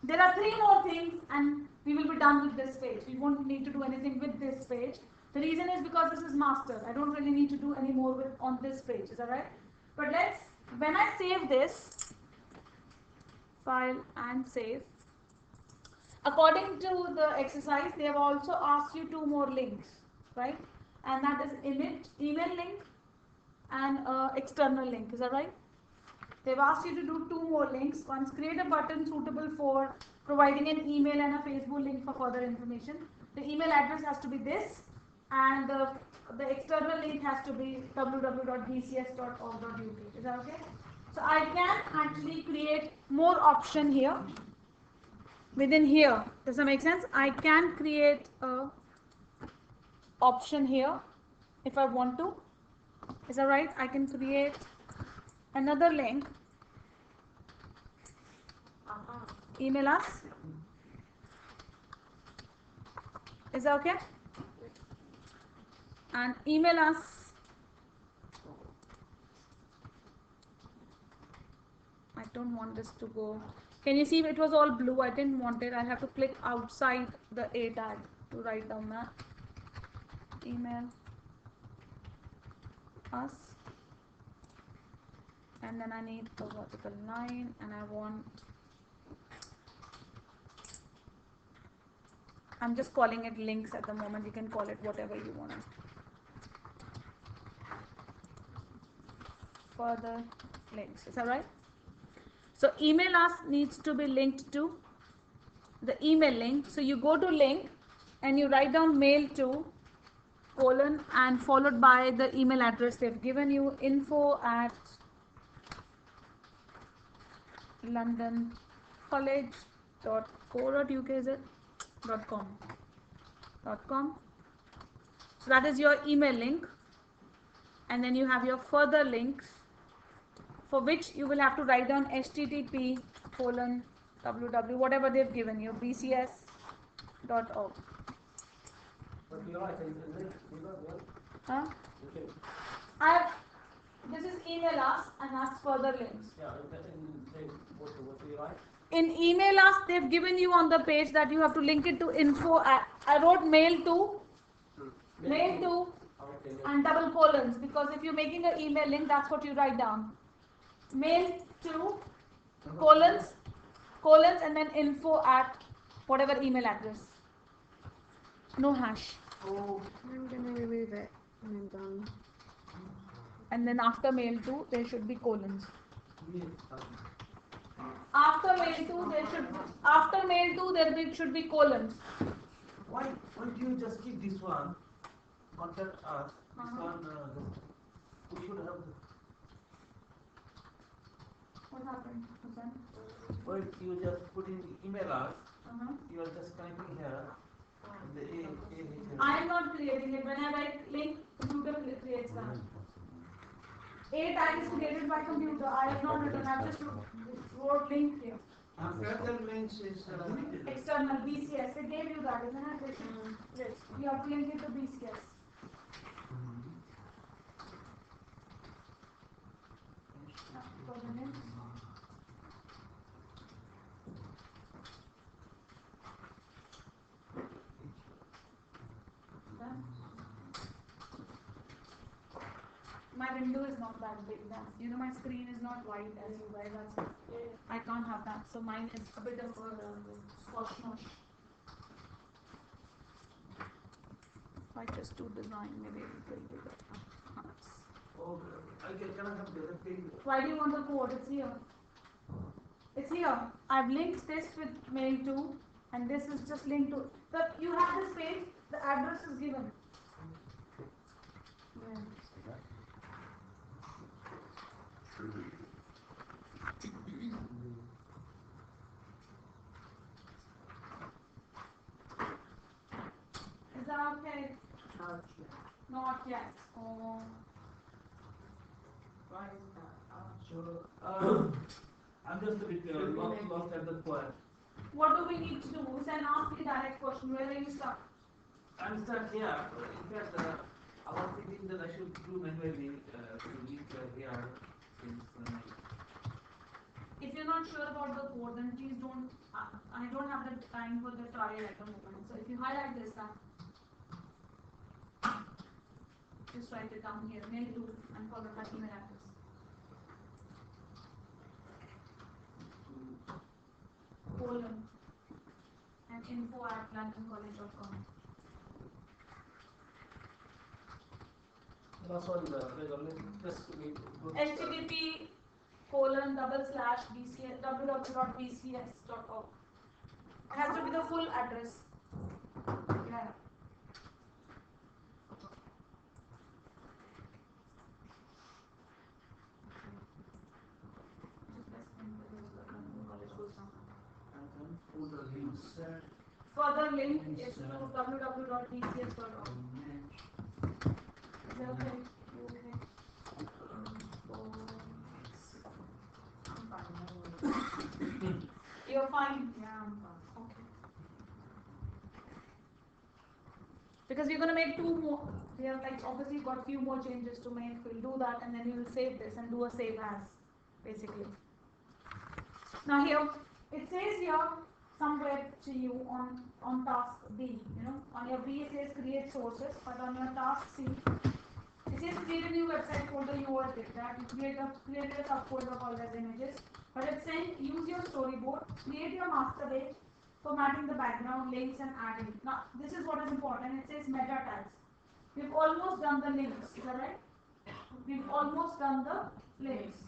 Speaker 1: there are 3 more things and we will be done with this page. We won't need to do anything with this page. The reason is because this is master. I don't really need to do any more on this page. Is that right? But when I save this file and save, according to the exercise, they have also asked you 2 more links, right? And that is email link and external link. Is that right? They've asked you to do 2 more links. Once create a button suitable for providing an email and a Facebook link for further information. The email address has to be this, and the external link has to be www.bcs.org.uk. Is that okay? So I can actually create more option here. within here. Does that make sense? I can create a option here if I want to. Is that right? I can create another link. Email us. Is that okay? And email us. I don't want this to go. Can you see if it was all blue? I didn't want it. I have to click outside the A tag to write down that. Email us. And then I need a vertical line, and I want, I'm just calling it links at the moment. You can call it whatever you want. Further links. Is that right? So email us needs to be linked to the email link. So you go to link and you write down mail to colon and followed by the email address they've given you, info@londoncollege.co.uk, is it? .com. So that is your email link, and then you have your further links, for which you will have to write down http://www, whatever they've given you, bcs.org.
Speaker 3: But you're right, you got it.
Speaker 1: Huh?
Speaker 3: Okay.
Speaker 1: This is email us and that's further links.
Speaker 3: Yeah, what you write?
Speaker 1: In email us, they've given you on the page that you have to link it to info. I wrote mail to,
Speaker 3: Okay.
Speaker 1: and double colons, because if you're making an email link, that's what you write down. Mail to, colons, and then info at whatever email address. No hash.
Speaker 3: Oh,
Speaker 2: I'm gonna remove it when I'm done.
Speaker 1: And then after mail to, there should be colons.
Speaker 3: yes.
Speaker 1: After mail to, there should be colons.
Speaker 4: Why do you just keep this one? Contact us. This one, we should have.
Speaker 1: What happened?
Speaker 4: Why you just put in email us? You are just connecting here. The
Speaker 1: I am not creating it. When I write link, computer creates that. A tag is created by computer. I have not written. I have just wrote link here.
Speaker 3: Further links is
Speaker 1: External BCS. They gave you that, isn't it? Yes. You have to link it to BCS. For the links. Done. My window is not that big. You know, my screen is not wide as you guys are. I can't have that. So mine is a bit of a squash nosh. If I just do design, maybe it will be better.
Speaker 4: Oh, can I have the other thing?
Speaker 1: Why do you want the code? It's here. It's here. I've linked this with mail to, and this is just linked to. You have this page, the address is given. Yeah. Is that okay? Not yet. Oh.
Speaker 3: why is that?
Speaker 4: Sure. I'm just a bit lost at the point.
Speaker 1: What do we need to do? We can ask the direct question. Where are you stuck?
Speaker 4: I'm stuck here. In fact, I was thinking that I should do manually to link here since
Speaker 1: If you're not sure about the code, then please don't. I don't have the time for the trial at the moment. So if you highlight this now, just write it down here, mail to, and follow that email address. Colon and info@londoncollege.com.
Speaker 3: That's what the just
Speaker 1: http://www.bcs.org. It has to be the full address. Yeah.
Speaker 4: folder link.
Speaker 5: link is to www.dcs.org. Is that okay? You okay? You're fine?
Speaker 2: Yeah, I'm fine.
Speaker 5: Okay. Because we're going to make 2 more. We have like obviously got few more changes to make. We'll do that and then we will save this and do a save as, basically. Now here, it says here somewhere to you on task B, on your B it says create sources, but on your task C, it says create a new website folder. You already did that. You created a subfolder called as images, but it's saying use your storyboard, create your master page, formatting the background, links and adding. Now this is what is important. It says meta tags. We've almost done the links, is that right? We've almost done the links.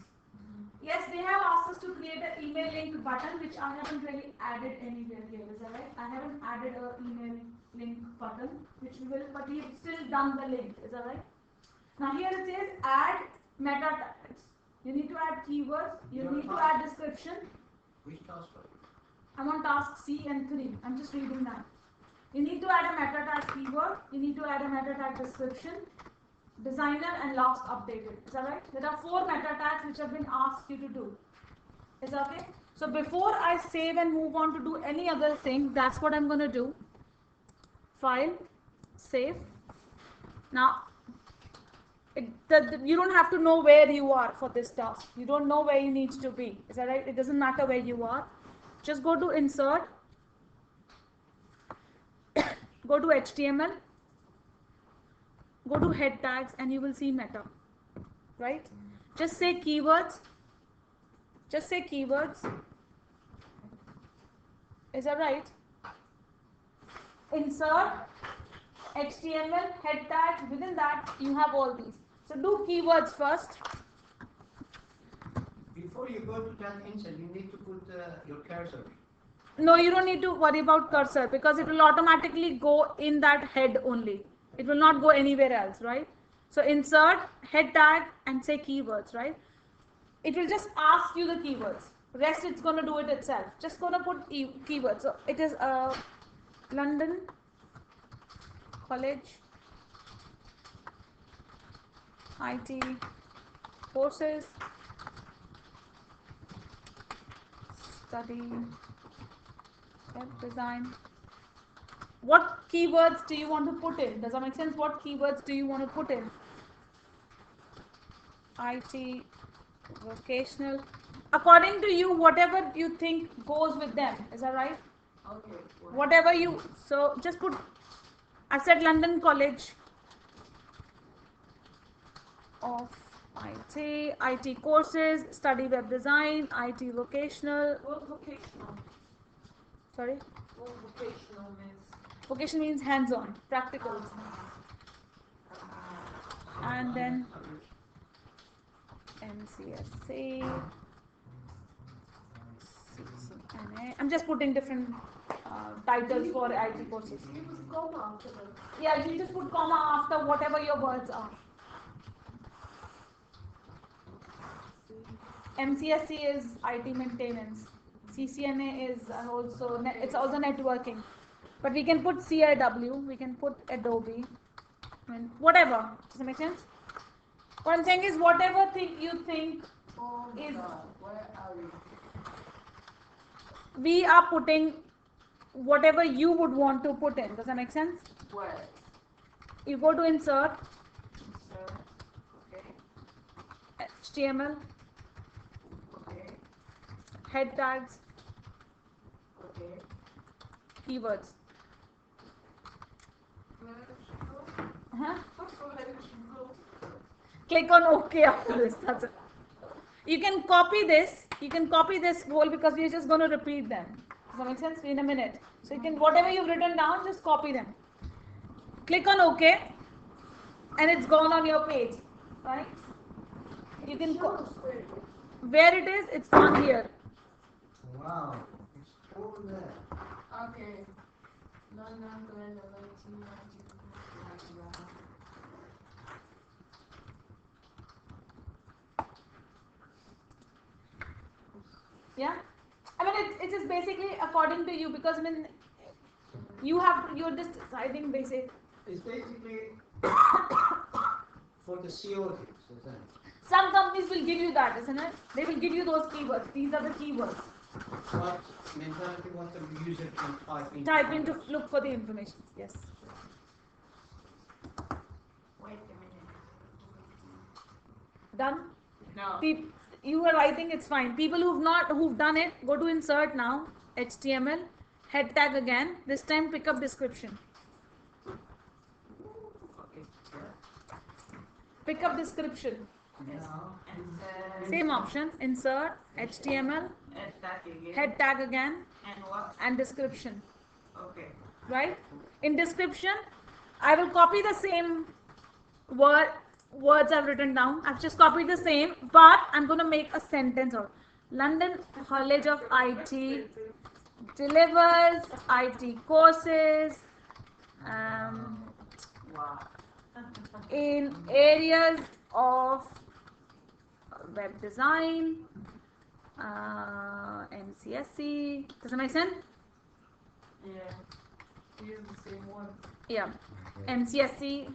Speaker 5: Yes, they have asked us to create an email link button, which I haven't really added anywhere here, is that right? I haven't added an email link button, which we will, but we've still done the link, is that right? Now here it says add meta tags. You need to add keywords, you need to add description.
Speaker 3: Which task?
Speaker 5: I'm on task C and 3. I'm just reading that. You need to add a meta tag keyword, you need to add a meta tag description, designer and last updated. Is that right? There are 4 meta tags which have been asked you to do. Is that okay? So before I save and move on to do any other thing, that's what I'm going to do. File, save. Now, you don't have to know where you are for this task. You don't know where you need to be. Is that right? It doesn't matter where you are. Just go to insert, go to HTML, go to head tags and you will see meta, right? Just say keywords. Just say keywords. Is that right? Insert, HTML, head tags. Within that, you have all these. So do keywords first.
Speaker 3: Before you go to that insert, you need to put your cursor.
Speaker 5: No, you don't need to worry about cursor because it will automatically go in that head only. It will not go anywhere else, right? So insert, head tag and say keywords, right? It will just ask you the keywords. Rest it's going to do it itself. Just going to put keywords. So it is London College IT courses study web design. What keywords do you want to put in? Does that make sense? What keywords do you want to put in? IT, vocational. According to you, whatever you think goes with them. Is that right?
Speaker 2: Okay.
Speaker 5: Whatever you. So just put. I said London College of IT courses, study web design, IT vocational.
Speaker 2: What vocational?
Speaker 5: Sorry?
Speaker 2: What vocational means?
Speaker 5: Vocation means hands-on, practicals. And then MCSC, CCNA. I'm just putting different titles for IT courses.
Speaker 2: You was comma after that.
Speaker 5: Yeah, you just put comma after whatever your words are. MCSC is IT maintenance. CCNA is also it's also networking. But we can put CIW, we can put Adobe, I mean, whatever. Does that make sense? What I'm saying is whatever thing you think
Speaker 2: Oh
Speaker 5: is,
Speaker 2: God, where are you?
Speaker 5: we are putting whatever you would want to put in. Does that make sense?
Speaker 2: Where?
Speaker 5: You go to insert,
Speaker 2: Sir. Okay.
Speaker 5: HTML,
Speaker 2: Okay.
Speaker 5: head tags,
Speaker 2: Okay.
Speaker 5: keywords.
Speaker 2: Where did she go?
Speaker 5: Huh?
Speaker 2: Where did she go?
Speaker 5: Click on OK after this. That's it. You can copy this. You can copy this whole because we're just going to repeat them. Does that make sense? In a minute. So you can, whatever you've written down, just copy them. Click on OK, and it's gone on your page, right? You can where it is, it's on here.
Speaker 3: Wow, it's all there.
Speaker 2: Okay. London, Glen,
Speaker 5: Yeah, I mean it's just basically according to you because I mean
Speaker 1: you're just deciding basic.
Speaker 3: It's basically for the CO things, isn't it?
Speaker 1: Some companies will give you that, isn't it? They will give you those keywords. These are the keywords.
Speaker 3: What mentality what the user can
Speaker 1: Type in to look for the information. Yes.
Speaker 2: Wait a minute.
Speaker 1: Done?
Speaker 2: No.
Speaker 1: You are writing, it's fine. People who've done it, go to insert now, HTML, head tag again. This time pick up description.
Speaker 4: Okay.
Speaker 1: Pick up description.
Speaker 4: Now,
Speaker 2: And
Speaker 1: Same option, insert, HTML,
Speaker 2: attack again.
Speaker 1: head tag again,
Speaker 2: And what?
Speaker 1: and description.
Speaker 2: Okay.
Speaker 1: Right? In description, I will copy the same words I've written down. I've just copied the same, but I'm going to make a sentence out. London College of IT delivers IT courses
Speaker 2: Wow.
Speaker 1: in areas of web design, MCSE. Does that make sense?
Speaker 2: Yeah. Use the same one.
Speaker 1: Yeah. MCSE.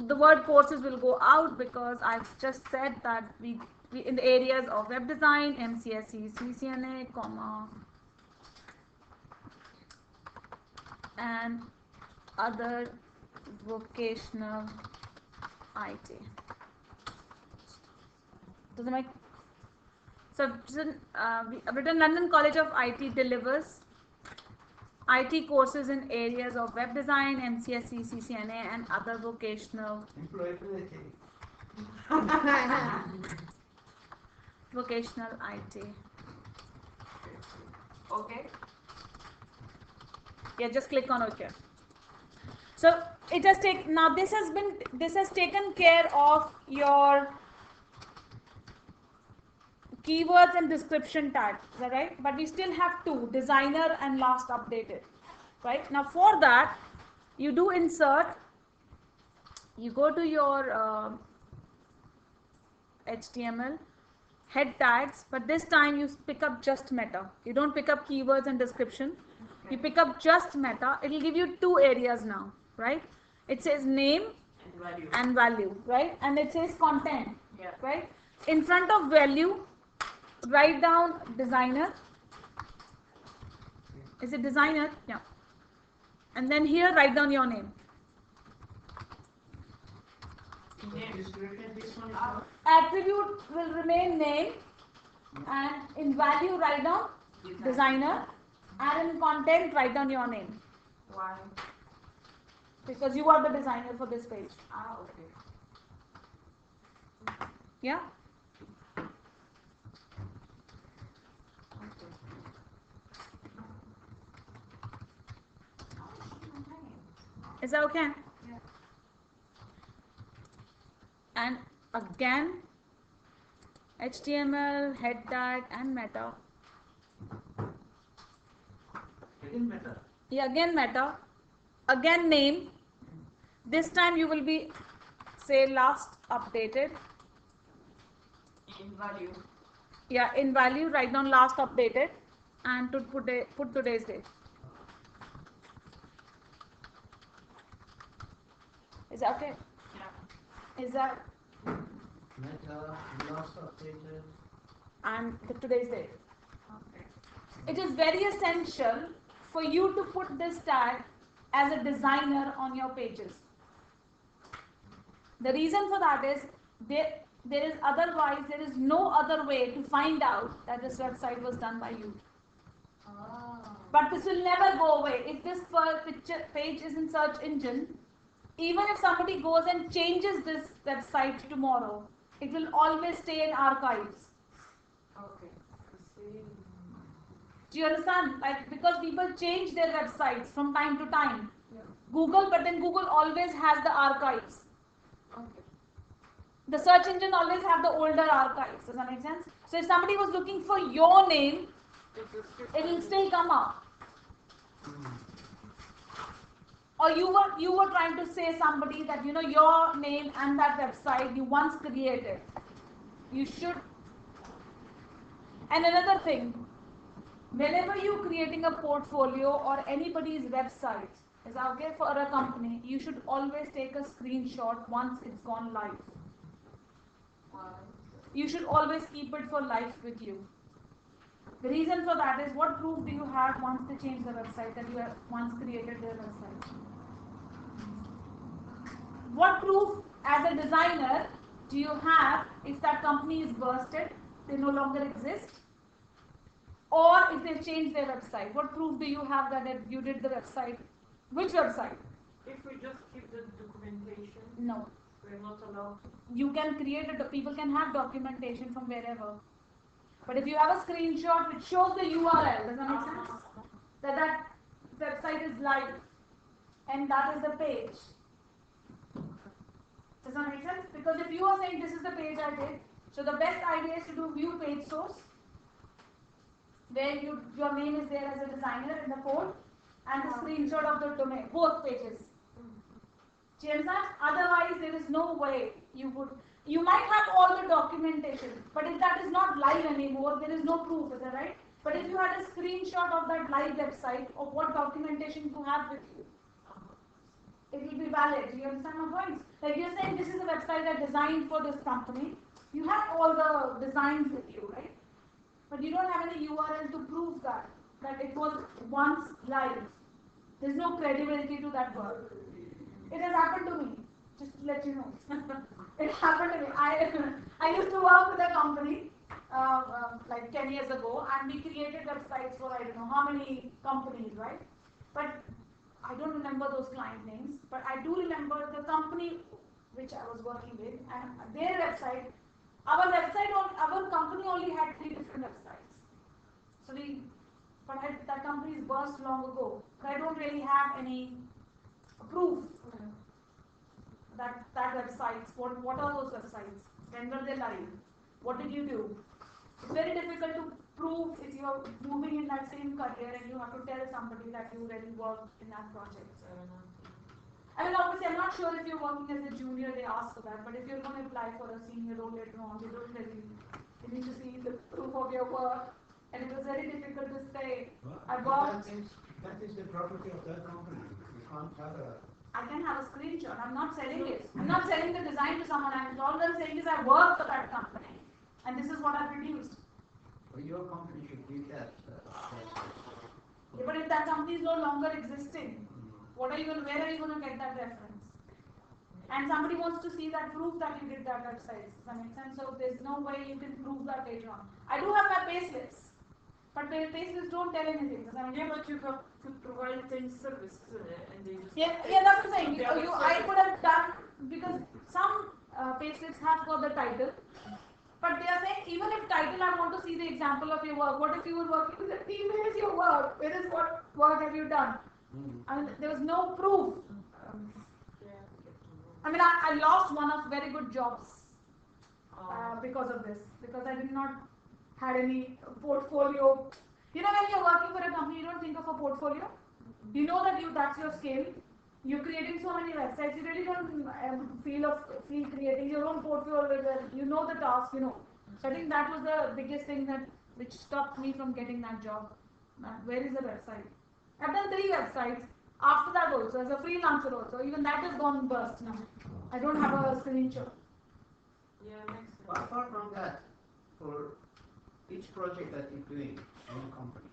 Speaker 1: The word courses will go out because I've just said that we in the areas of web design, MCSE, CCNA, comma, and other vocational IT. Does it make? So I've written London College of IT delivers IT courses in areas of web design, MCSE, CCNA, and other vocational IT.
Speaker 2: Okay.
Speaker 1: Yeah, just click on OK. So it has taken now. This has taken care of your keywords and description tags, right? But we still have two, designer and last updated, right? Now for that, you do insert, you go to your HTML, head tags, but this time you pick up just meta. You don't pick up keywords and description. You pick up just meta. It will give you two areas now, right? It says name and value, right? And it says content,
Speaker 2: Yeah.
Speaker 1: right? In front of value, write down designer. Is it designer? Yeah. And then here write down your name. Attribute will remain name, and in value write down designer, and in content write down your name,
Speaker 2: Why?
Speaker 1: because you are the designer for this page.
Speaker 2: Ah, okay.
Speaker 1: Yeah. Is that okay?
Speaker 2: Yeah.
Speaker 1: And again, HTML, head tag, and meta.
Speaker 4: again better.
Speaker 1: Yeah, again meta. Again name. This time you will be, say, last updated.
Speaker 2: In value.
Speaker 1: Yeah, in value write down last updated, and to put today's date. Is that okay?
Speaker 2: Yeah.
Speaker 1: Is that
Speaker 3: Meta, last updated.
Speaker 1: and today's date?
Speaker 2: Okay.
Speaker 1: It is very essential for you to put this tag as a designer on your pages. The reason for that is there is no other way to find out that this website was done by you.
Speaker 2: Ah.
Speaker 1: But this will never go away. If this page is in search engine, even if somebody goes and changes this website tomorrow, it will always stay in archives.
Speaker 2: Okay. See.
Speaker 1: Do you understand? Like, because people change their websites from time to time.
Speaker 2: Yeah.
Speaker 1: Google, but then Google always has the archives.
Speaker 2: Okay.
Speaker 1: The search engine always have the older archives. Does that make sense? So if somebody was looking for your name, it will still come up. Or you were trying to say somebody that your name and that website you once created. You should. And another thing, whenever you're creating a portfolio or anybody's website, is okay for a company, you should always take a screenshot once it's gone live. You should always keep it for life with you. The reason for that is, what proof do you have once they change the website that you have once created their website? What proof as a designer do you have if that company is bursted, they no longer exist? Or if they've changed their website, what proof do you have that you did the website? Which website?
Speaker 2: If we just keep the documentation,
Speaker 1: No.
Speaker 2: we're not allowed to.
Speaker 1: You can create it, people can have documentation from wherever. But if you have a screenshot which shows the URL, does that make sense? That website is live and that is the page. Does that make sense? Because if you are saying this is the page I did, so the best idea is to do view page source, where your name is there as a designer in the code, and the screenshot of the domain, both pages. Do you understand? Otherwise, there is no way you might have all the documentation, but if that is not live anymore, there is no proof, is that right? But if you had a screenshot of that live website, of what documentation you have with you, it will be valid. Do you understand my point? Like you're saying, this is a website I designed for this company. You have all the designs with you, right? But you don't have any URL to prove that it was once live. There's no credibility to that work. It has happened to me, just to let you know. It happened to me. I used to work with a company like 10 years ago, and we created websites for I don't know how many companies, right? But I don't remember those client names, but I do remember the company which I was working with and their website. Our company only had 3 different websites. So that company is burst long ago. But I don't really have any proof that websites. What are those websites? When were they live? What did you do? It's very difficult to prove if you are moving in that same career and you have to tell somebody that you really worked in that project. I mean, obviously, I'm not sure if you're working as a junior, they ask for that, but if you're going to apply for a senior role later on, they don't really, you need to see the proof of your work, and it was very difficult to say, I worked.
Speaker 3: That is the property of that company. You can't have
Speaker 1: I can have a screenshot, I'm not selling it. I'm not selling the design to someone, all I'm saying is I work for that company, and this is what I produced.
Speaker 3: Well, your company should give that.
Speaker 1: Yeah, but if that company is no longer existing, where are you going to get that reference? And somebody wants to see that proof that you did that website. Does that make sense? So there's no way you can prove that later on. I do have my payslips, but my payslips don't tell anything. Does that make sense?
Speaker 2: But you have to provide any service, and they just
Speaker 1: Yeah, that's what I'm saying. I could have done, because some payslips have got the title, but they are saying even if title, I want to see the example of your work. What if you were working with a team? Where is your work? What work have you done? I mean, there was no proof. I mean, I lost one of very good jobs because of this, because I did not had any portfolio. You know, when you're working for a company, you don't think of a portfolio. You know that that's your skill. You're creating so many websites. You really don't feel creating your own portfolio. You know the task. You know. So I think that was the biggest thing which stopped me from getting that job. Where is the website? I've done 3 websites. After that also, as a freelancer also, even that has gone burst now. I don't have a screenshot.
Speaker 3: But apart from that, for each project that you're doing in a company,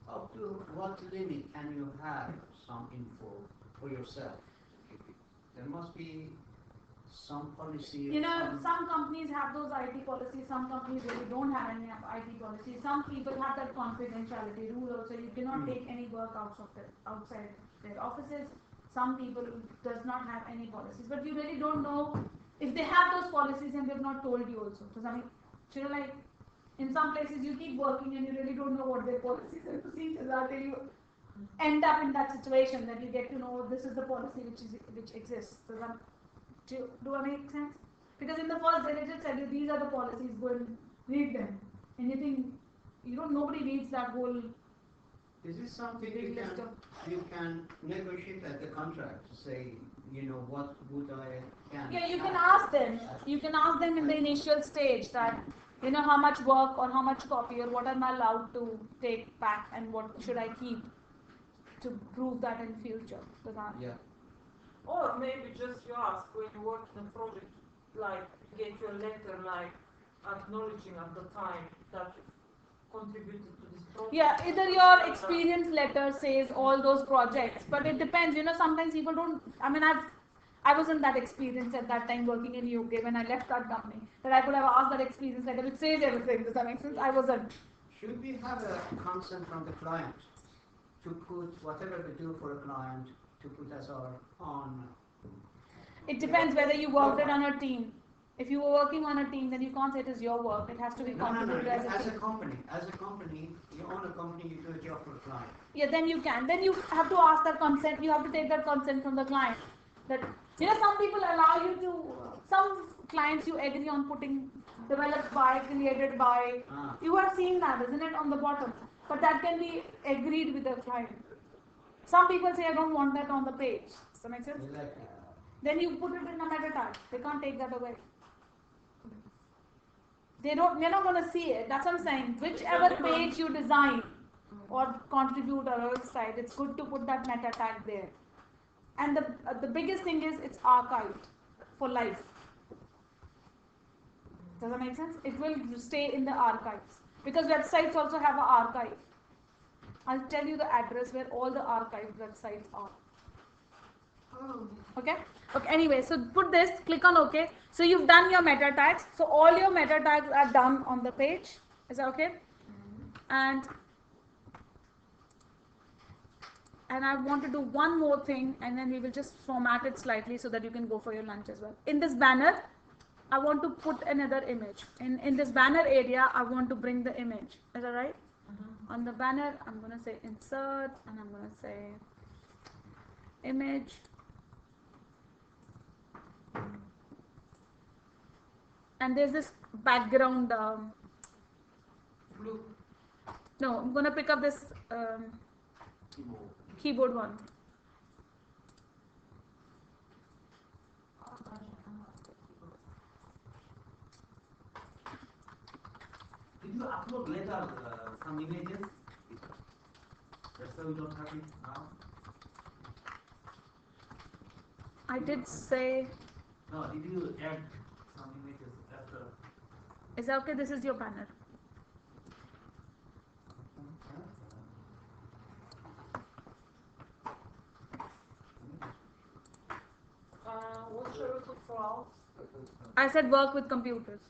Speaker 3: up to what limit can you have some info for yourself? There must be some policy.
Speaker 1: You know, some companies have those IT policies, some companies really don't have any IT policies. Some people have that confidentiality rule also. You cannot take any work outside their offices. Some people does not have any policies. But you really don't know if they have those policies and they've not told you also. So I mean, you know, like in some places you keep working and you really don't know what their policies and procedures are till you end up in that situation that you get to know this is the policy which exists. So do I make sense? Because in the first they just tell you these are the policies, go and read them. And you think nobody reads that whole.
Speaker 3: Is this something you can negotiate at the contract to say, you know, what would I can?
Speaker 1: Yeah, you can ask them. You can ask them in the initial stage that You know how much work or how much copy or what am I allowed to take back and what should I keep to prove that in future. So that
Speaker 3: Yeah.
Speaker 2: Or maybe just you ask when you work in a project, like get your letter, like acknowledging at the time that you contributed to this project.
Speaker 1: yeah, either your experience letter says all those projects, but it depends. You know, sometimes people don't. I mean, I wasn't that experienced at that time working in UK when I left that company that I could have asked that experience letter which says everything. Does that make sense? I wasn't.
Speaker 3: Should we have a consent from the client to put whatever we do for a client to put as our own?
Speaker 1: It depends whether you worked it on a team. If you were working on a team, then you can't say it is your work. It has to be
Speaker 3: No,
Speaker 1: contributed as a
Speaker 3: as a
Speaker 1: team.
Speaker 3: company, you own a company, you do a job for a client.
Speaker 1: Yeah, then you can. Then you have to ask that consent. You have to take that consent from the client. That you know, some people allow you to. Some clients you agree on putting developed by, created by.
Speaker 3: Ah.
Speaker 1: You are seeing that, isn't it, on the bottom? But that can be agreed with the client. Some people say I don't want that on the page. Does that make sense?
Speaker 3: Exactly.
Speaker 1: Then you put it in a meta tag. They can't take that away. They don't. They're not going to see it. That's what I'm saying. Whichever page you design or contribute or website, it's good to put that meta tag there. And the biggest thing is it's archived for life. Does that make sense? It will stay in the archives because websites also have an archive. I'll tell you the address where all the archived websites are. Okay. Okay. Anyway, so put this. Click on OK. So you've done your meta tags. So all your meta tags are done on the page. Is that okay? And I want to do one more thing, and then we will just format it slightly so that you can go for your lunch as well. In this banner, I want to put another image. In this banner area, I want to bring the image. Is that right? On the banner, I'm going to say insert, and I'm going to say image. And there's this background.
Speaker 2: Blue.
Speaker 1: No, I'm going to pick up this keyboard one.
Speaker 4: Did you upload later some images? That's why we don't have it now.
Speaker 1: I did say.
Speaker 4: No, did you add some images after?
Speaker 1: Is that okay? This is your banner.
Speaker 2: What shall we put for out?
Speaker 1: I said work with computers.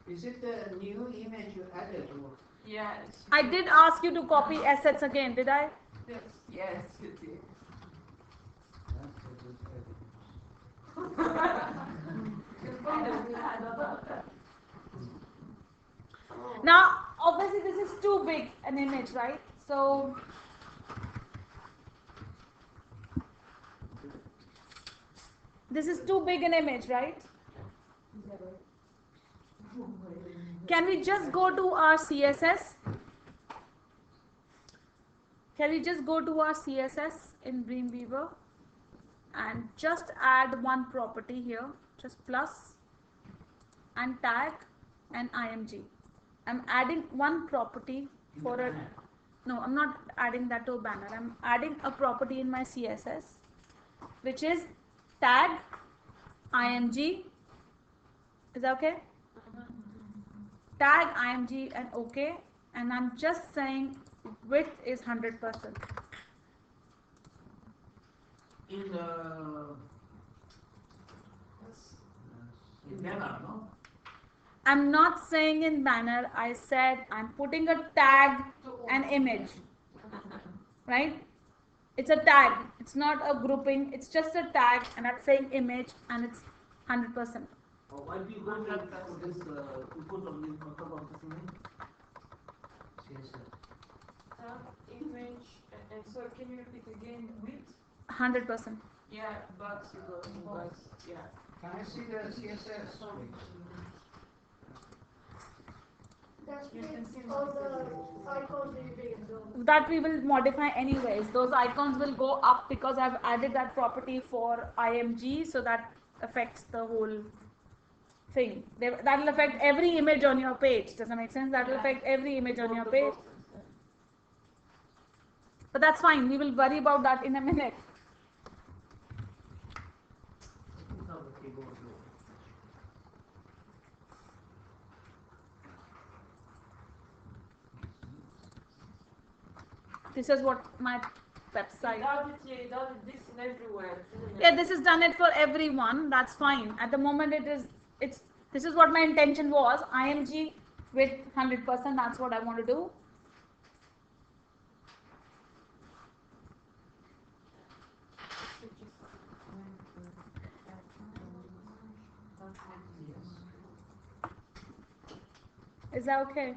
Speaker 3: Is it the new image you added? Or?
Speaker 2: Yes.
Speaker 1: I did ask you to copy assets again, did I?
Speaker 2: Yes. Yes, you did.
Speaker 3: That's a good idea.
Speaker 1: Now, obviously, this is too big an image, right? So, this is too big an image, right? Can we just go to our CSS? Can we just go to our CSS in Dreamweaver and just add one property here, just plus and tag and img. I'm adding one property for a, no, I'm not adding that to a banner. I'm adding a property in my CSS, which is tag img. Is that okay? Tag img and OK, and I'm just saying width is 100%.
Speaker 4: In banner, no?
Speaker 1: I'm not saying in banner, I said I'm putting a tag and image, right? It's a tag, it's not a grouping, it's just a tag, and I'm saying image, and it's 100%.
Speaker 4: Why do you go to this, to put on this on top of this image?
Speaker 2: Image, and so can you repeat again width?
Speaker 1: 100%.
Speaker 2: Yeah, but yeah.
Speaker 3: Can I see the CSS?
Speaker 5: All the icons will be bigger.
Speaker 1: That we will modify anyways. Those icons will go up because I've added that property for IMG, so that affects the whole thing. That will affect every image on your page. Does that make sense? That will affect every image on your page. But that's fine. We will worry about that in a minute. This is what my website.
Speaker 2: It does this in everywhere, isn't it?
Speaker 1: Yeah, this is done it for everyone. That's fine. At the moment, this is what my intention was. IMG with 100%. That's what I want to do. Is that okay?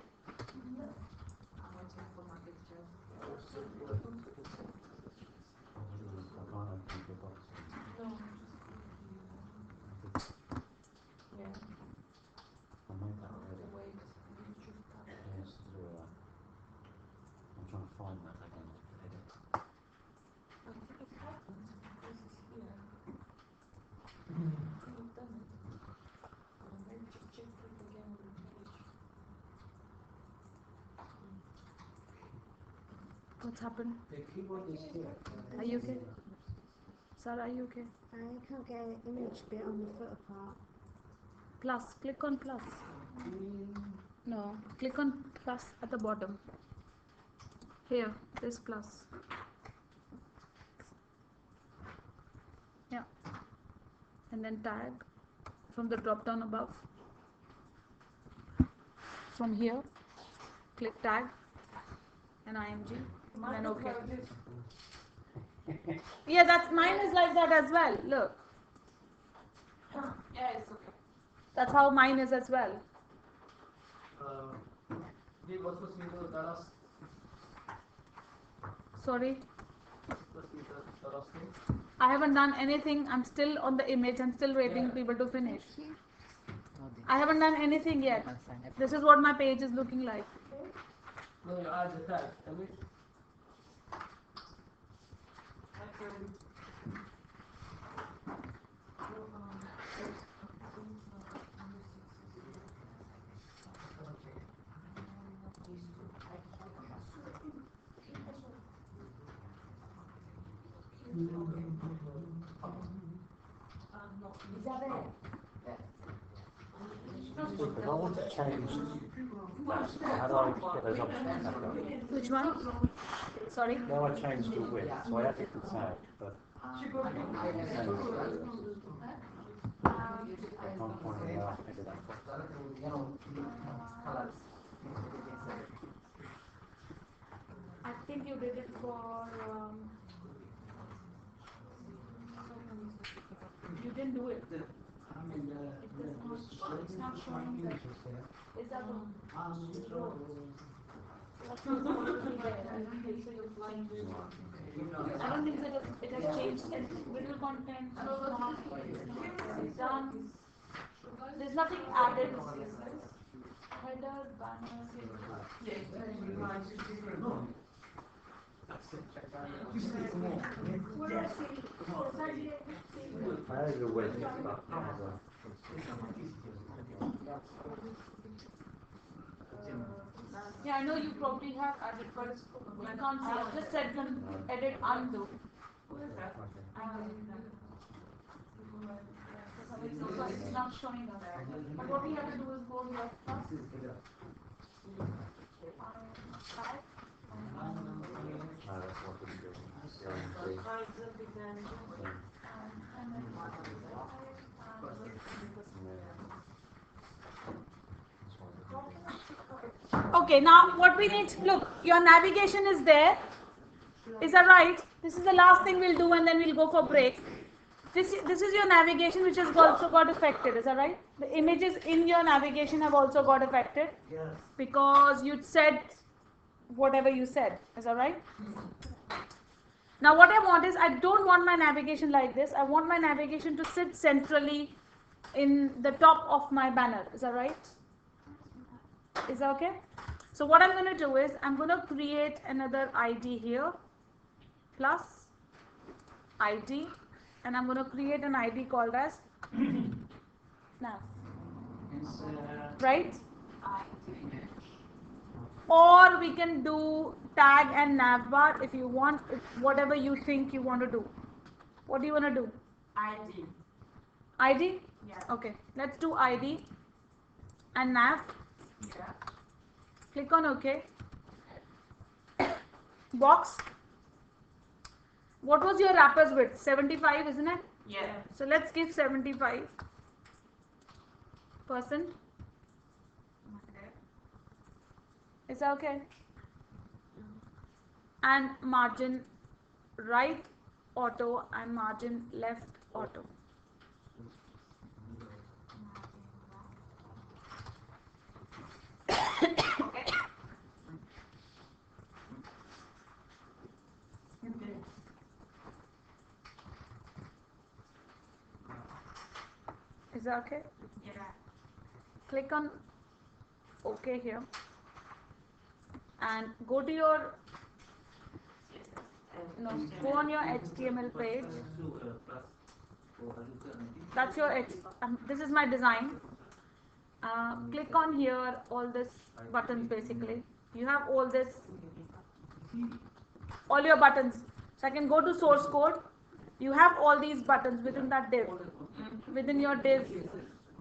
Speaker 6: I'm trying to find that again.
Speaker 1: What's happened?
Speaker 3: The keyboard is here.
Speaker 1: Are you okay? Sarah, are you okay?
Speaker 7: I can't get an image bit on the footer part.
Speaker 1: Plus, click on plus. No, click on plus at the bottom. Here, this plus. Yeah. And then tag from the drop down above. From here, click tag and IMG. And okay. Yeah, that's mine is like that as well. Look.
Speaker 2: Yeah, it's okay.
Speaker 1: That's how mine is as well.
Speaker 8: We also see the Taras.
Speaker 1: Sorry.
Speaker 8: The Taras thing.
Speaker 1: I haven't done anything. I'm still on the image. I'm still waiting people to finish. I haven't done anything yet. This is what my page is looking like.
Speaker 8: No, you add the tag. Can we?
Speaker 6: If I want to change that, how do I get those options back up?
Speaker 1: Which one? Sorry?
Speaker 6: Now I changed the width, so I added the tag, but I can't find where I added that.
Speaker 1: I think you did it for. You didn't do it. It's not showing that. Is that one? That's not supposed to be there. I don't think so. You're flying. I don't think so. It has changed. Visual content. Done. There's nothing added. Header, banner.
Speaker 6: I added a width, but
Speaker 1: Yeah, I know you probably have added, but I can't see. I just said edit undo. So it's not showing us. But what we have to do is go to left plus.
Speaker 6: that's what we do.
Speaker 1: Okay, now what we need, look, your navigation is there. Is that right? This is the last thing we'll do and then we'll go for break. This is your navigation which has also got affected, is that right? The images in your navigation have also got affected.
Speaker 3: Yes.
Speaker 1: Because you said whatever you said, is that right? Now what I want is, I don't want my navigation like this. I want my navigation to sit centrally in the top of my banner, is that right? Is that okay? So what I'm going to do is I'm going to create another ID here plus ID, and I'm going to create an ID called as nav, right? Or we can do tag and navbar if you want, whatever you think you want to do. What do you want to do?
Speaker 2: ID.
Speaker 1: ID?
Speaker 2: Yeah.
Speaker 1: Okay, let's do ID and nav.
Speaker 2: Yeah.
Speaker 1: Click on OK. Box. What was your wrapper's width? 75, isn't it?
Speaker 2: Yeah.
Speaker 1: So let's give 75%. Is that okay? And margin right auto and margin left auto. Is that okay?
Speaker 2: Yeah.
Speaker 1: Click on OK here and go to your go on your HTML page. That's your this is my design. Click on here, all this buttons basically. You have all this, all your buttons. So I can go to source code. You have all these buttons within that div. Within your div,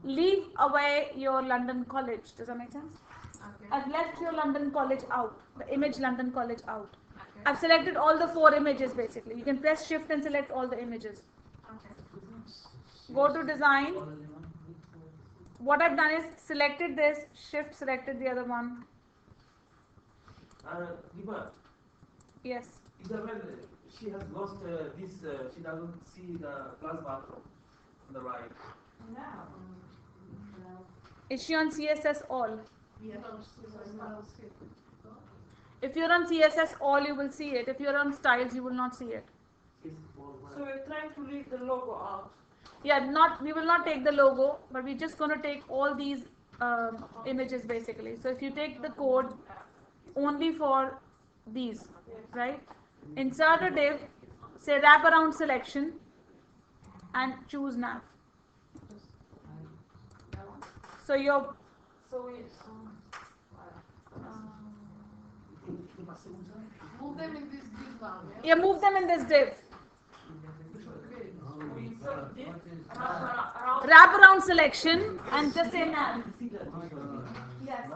Speaker 1: leave away your London College. Does that make sense?
Speaker 2: Okay.
Speaker 1: I've left your London College out, the image London College out. Okay. I've selected all the 4 images basically. You can press shift and select all the images. Okay. Go to design. What I've done is selected this, shift selected the other one. Yes.
Speaker 4: Isabel, she has lost this, she doesn't see the plus bar on the right.
Speaker 2: No.
Speaker 1: Is she on CSS all?
Speaker 2: Yeah.
Speaker 1: If you're on CSS all, you will see it. If you're on styles, you will not see it.
Speaker 2: So we're trying to leave the logo out.
Speaker 1: Yeah, we will not take the logo, but we're just going to take all these images basically. So if you take the code only for these, right? Insert a div, say wraparound selection, and choose nav. So your
Speaker 8: Move them in this div now,
Speaker 1: yeah, move them in this div. Wraparound selection and just say nav. Yes.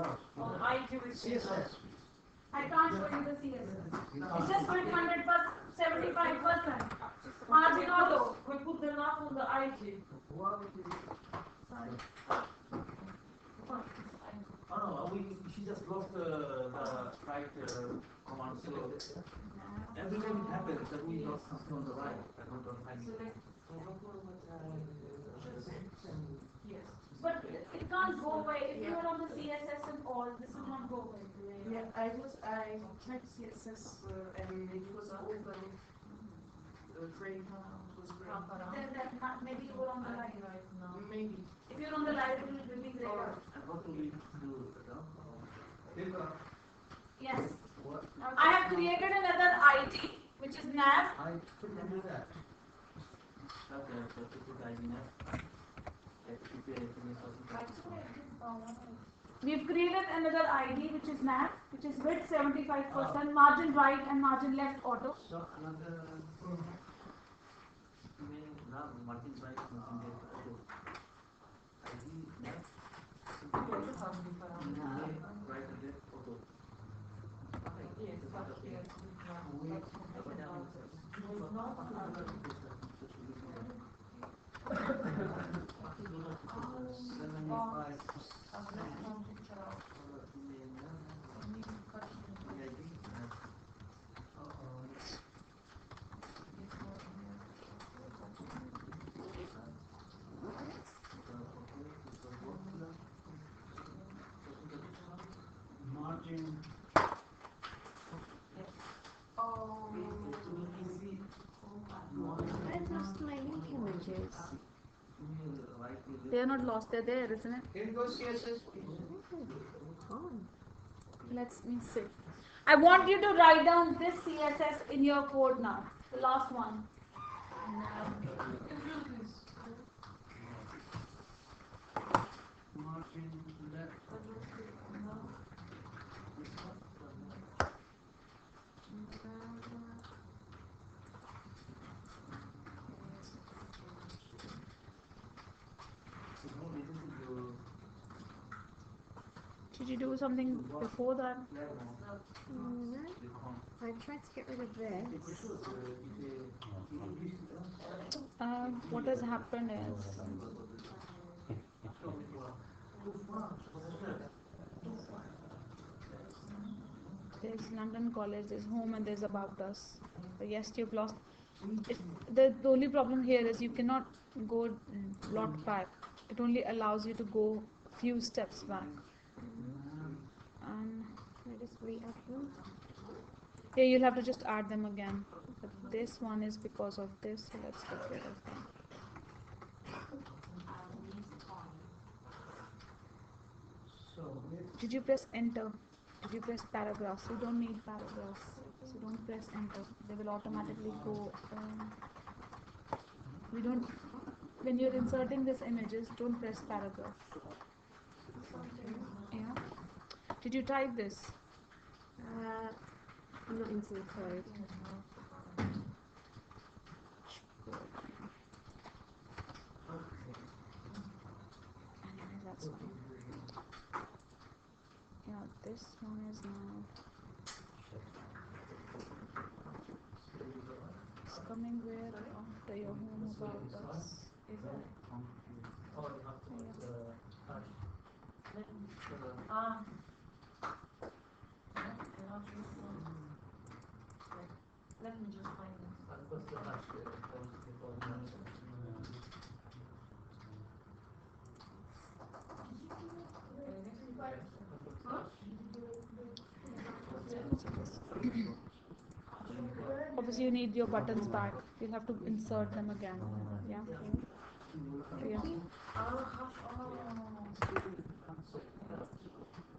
Speaker 1: I can't show you the CSS. It's just with 100%, 75%. Margin auto.
Speaker 2: We put the nav on the IG.
Speaker 1: Sorry.
Speaker 4: Oh no, she just lost the right command. So every time it happens that we lost something on the right. I don't find it.
Speaker 2: Yes.
Speaker 1: But it can't go away. If you are on the CSS and all, this will not go away.
Speaker 9: Yeah, I checked CSS and it was open. The grade was great.
Speaker 1: Then maybe you were on the line.
Speaker 9: Maybe.
Speaker 1: If you're on the line, it will be greater.
Speaker 4: What do we do?
Speaker 1: Yes. I have created another ID, which is nav.
Speaker 3: I couldn't do that.
Speaker 1: We've created another ID, which is nav, which is width 75%, margin right and margin left auto.
Speaker 3: So another. Margin.
Speaker 7: I've lost my link images.
Speaker 1: They are not lost, they're there, isn't it?
Speaker 3: Can you go CSS please?
Speaker 1: Let's me see. I want you to write down this CSS in your code now. The last one.
Speaker 3: Margin left.
Speaker 1: Did you do something before that?
Speaker 7: No. I tried to get rid of this.
Speaker 1: What has happened is there's London College, there's home, and there's about us. So yes, you've lost. The only problem here is you cannot go lot back. It only allows you to go few steps back. And
Speaker 7: I just re-add them.
Speaker 1: yeah, you'll have to just add them again. But this one is because of this, so let's get rid of them.
Speaker 3: So
Speaker 1: Did you press enter? Did you press paragraphs? You don't need paragraphs. So don't press enter. They will automatically go. We don't. When you're inserting these images, don't press paragraph. Yeah. Did you type this?
Speaker 7: I'm not into the code.
Speaker 1: Anyway, that's fine. Yeah, this one is now. It's coming where after your home about us. Is it?
Speaker 2: Let me just find it.
Speaker 1: Obviously, you need your buttons back. You'll have to insert them again. Yeah. Yeah.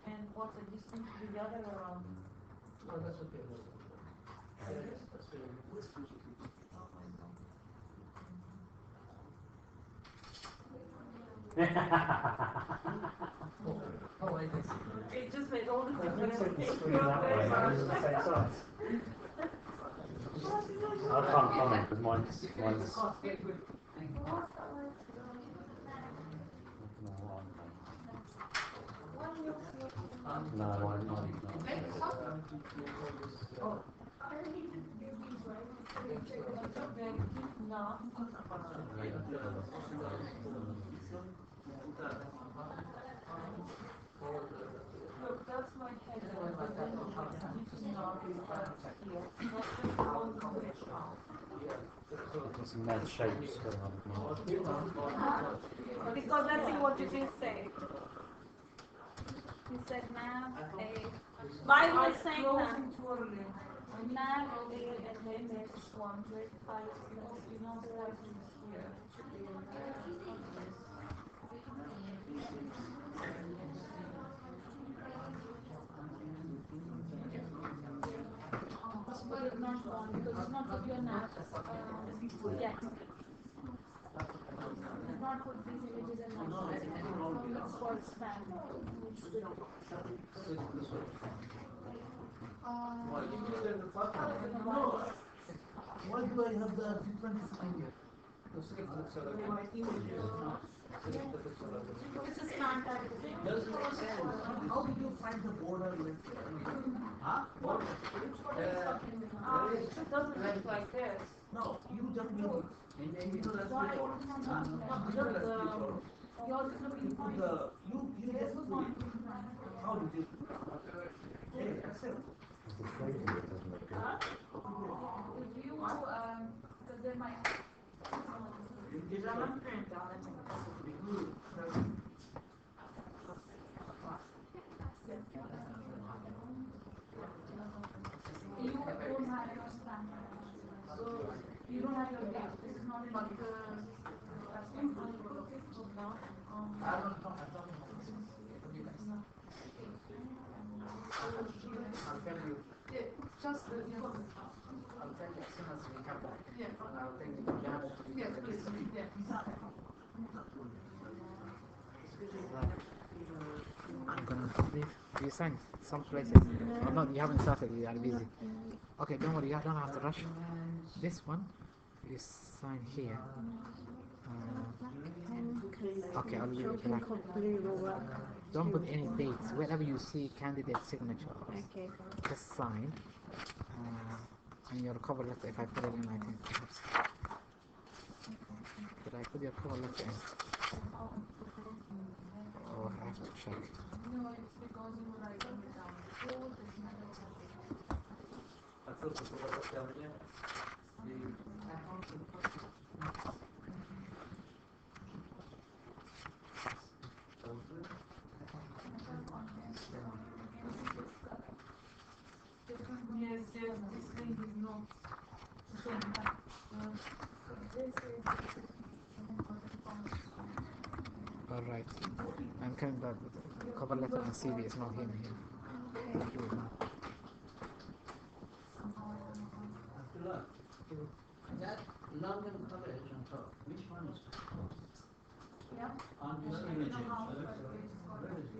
Speaker 2: And what's the distance to the other around?
Speaker 3: oh, that's okay. That's very Oh, I guess.
Speaker 2: It just made all the
Speaker 6: That
Speaker 2: difference.
Speaker 6: way, it's the same size. I can't comment because mine's no, mine's not.
Speaker 2: Look, that's my head. But then it's not here. That's just the one switch out.
Speaker 6: There's some mad shapes going on.
Speaker 1: Because let's see what you just said. You said nav a. Why
Speaker 2: I
Speaker 1: was saying
Speaker 2: closed
Speaker 1: that?
Speaker 2: it too early.
Speaker 1: Nav a and then there's one with 5 plus. You know what is here? But it's not one because it's not put your nav. Yeah. It's not put these images in nav. It's called span.
Speaker 4: Why do I have the different thing here?
Speaker 1: It's a span type of thing.
Speaker 4: How did you find the border with?
Speaker 3: Huh?
Speaker 2: It doesn't look like this.
Speaker 4: No, you just made it. And you know that's
Speaker 2: Why?
Speaker 4: before.
Speaker 2: Because
Speaker 1: Yours is looking
Speaker 4: You put
Speaker 1: fine.
Speaker 4: the you just put it. How did you? Hey, accept.
Speaker 5: If you, because there might. You don't have your span. So you don't have your date. This is not in
Speaker 2: But
Speaker 5: the.
Speaker 2: I don't know.
Speaker 3: I'll tell you.
Speaker 8: Yeah, just the because
Speaker 3: I'll tell you as soon as we come back.
Speaker 8: yeah,
Speaker 3: I'll take you to Java to
Speaker 8: yeah,
Speaker 3: get the
Speaker 8: please,
Speaker 3: list.
Speaker 8: yeah.
Speaker 10: I'm gonna leave. You signed some places. Oh, no, you haven't started. You are busy. Okay, don't worry. You don't have to rush. This one, you sign here. Okay, I'll leave it blank. Don't put any dates. Wherever you see candidate signature,
Speaker 7: Okay.
Speaker 10: just sign. And your cover letter, if I put it in, I think perhaps. Did I put your cover letter in? Oh, I have to check.
Speaker 5: No, it's because you were writing it down. Oh, this matter.
Speaker 2: Yes, yes, this thing is not the same.
Speaker 10: Alright. I'm coming back with the cover letter and CV is not him here.
Speaker 3: That London College on top, which one is
Speaker 5: Yeah.
Speaker 3: on
Speaker 5: I
Speaker 3: this
Speaker 5: don't
Speaker 3: image?
Speaker 5: know how, but it's called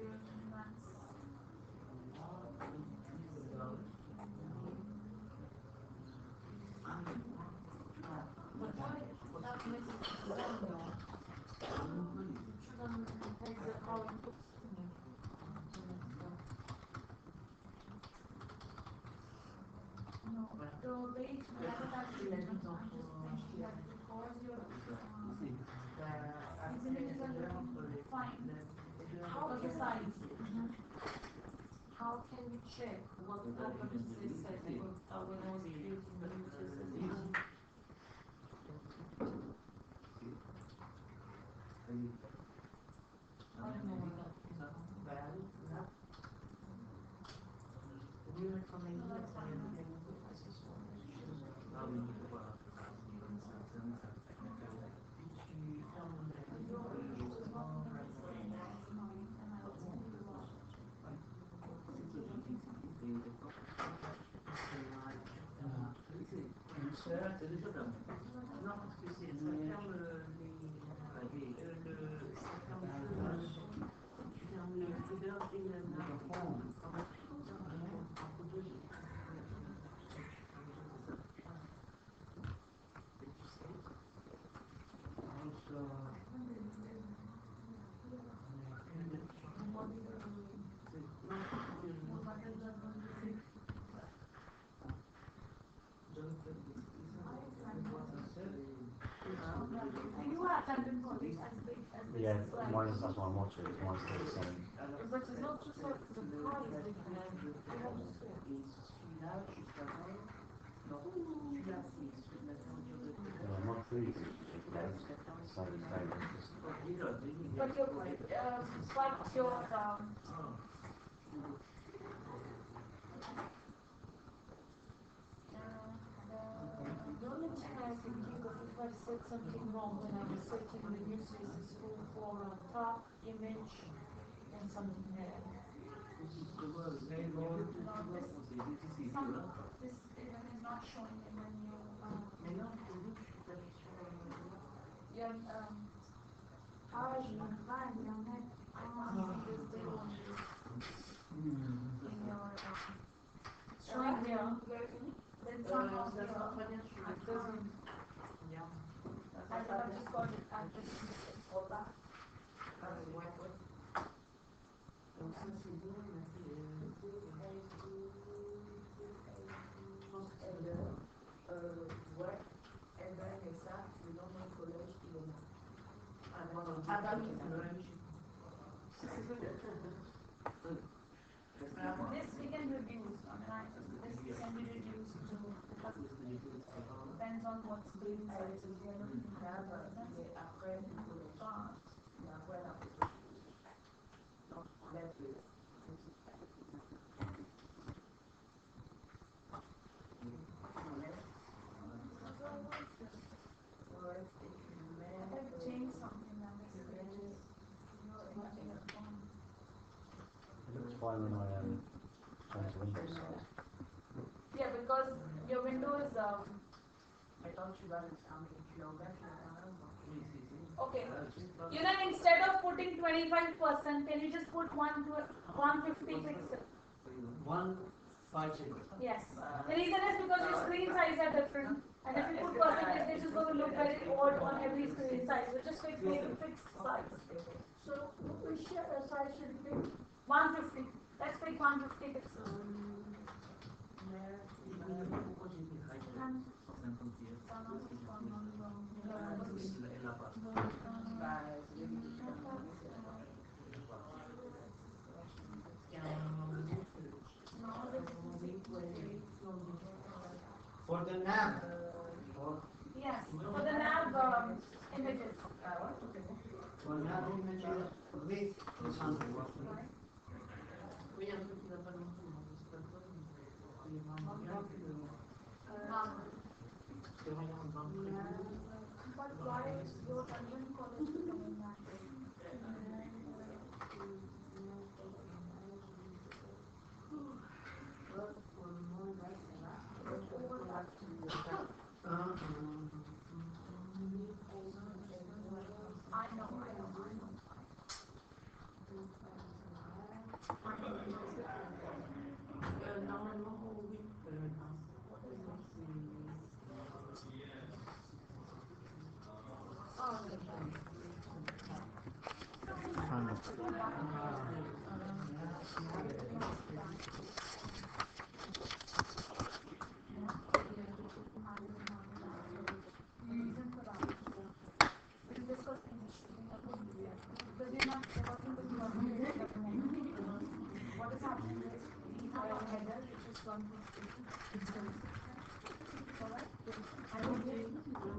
Speaker 5: That's no. The way it's actually I'm just thinking that because you're isn't it fine? How the size?
Speaker 2: How can you check what happened to this setting when I was creating the new system? I don't know.
Speaker 5: Do you have London College as big as this?
Speaker 6: Yeah,
Speaker 5: Like,
Speaker 6: one is that's one more to it, one's 37.
Speaker 2: But it's not just like the car is different. You have to say.
Speaker 6: Not 3 is same.
Speaker 1: But your, what's your,
Speaker 2: The only thing I can think of if I said something wrong when I was setting the new CSS rule for top, image, and something there.
Speaker 5: this even is not showing in the new yeah, in your
Speaker 1: showing here?
Speaker 5: then some of
Speaker 2: That's
Speaker 5: your
Speaker 2: not financial. It doesn't. Yeah.
Speaker 1: I just got it at this all that.
Speaker 9: Work, and then they start, we don't know college,
Speaker 5: this we can reduce. I mean, this can be reduced to because depends on what's being said. So we are looking at change something on this page.
Speaker 6: It looks fine when I change window size.
Speaker 1: Yeah, because your window is okay. You know, instead of putting 25%, can you just put 150 pixels?
Speaker 3: 150.
Speaker 1: Yes. The reason is because your screen size are different, and if you put percentage, this is going to look very odd on every screen size. So just make a fixed size.
Speaker 9: So which size should it be?
Speaker 1: 150. Let's pick 150 pixels.
Speaker 3: For the nav, or
Speaker 1: Yes, for the nav images.
Speaker 3: for nav images, width is 100.
Speaker 5: But why is your London college becoming that? I know.
Speaker 10: Found it.
Speaker 5: What is happening is we have a header which is 150. Alright? And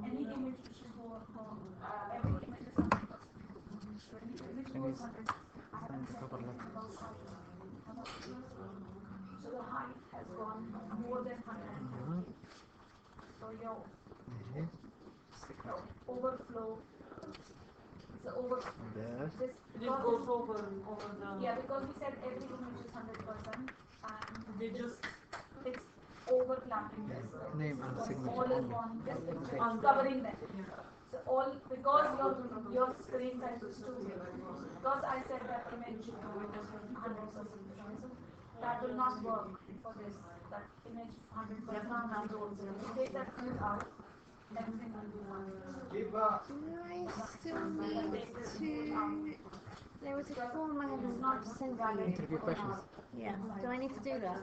Speaker 5: any image which is more, every image is 100%. So any image goes 100. I haven't said anything about height. So the height has gone more than 150. So your overflow. The overflow.
Speaker 10: There.
Speaker 1: This
Speaker 2: It goes over the.
Speaker 1: yeah, because we said every image is 100%, and
Speaker 2: They just.
Speaker 1: it's overlapping this.
Speaker 10: Name and
Speaker 1: All
Speaker 10: signature
Speaker 1: is
Speaker 10: only.
Speaker 1: on this picture,
Speaker 10: Okay.
Speaker 1: covering them. So all because your screen size is too big. Because I said that image 100%. So that will not work for this. That image 100%. Take that field out. Everything will be fine.
Speaker 3: Give
Speaker 7: Do I still need to... There was a form I have not sent you.
Speaker 10: Interview questions.
Speaker 7: Yeah. Do I need to do that?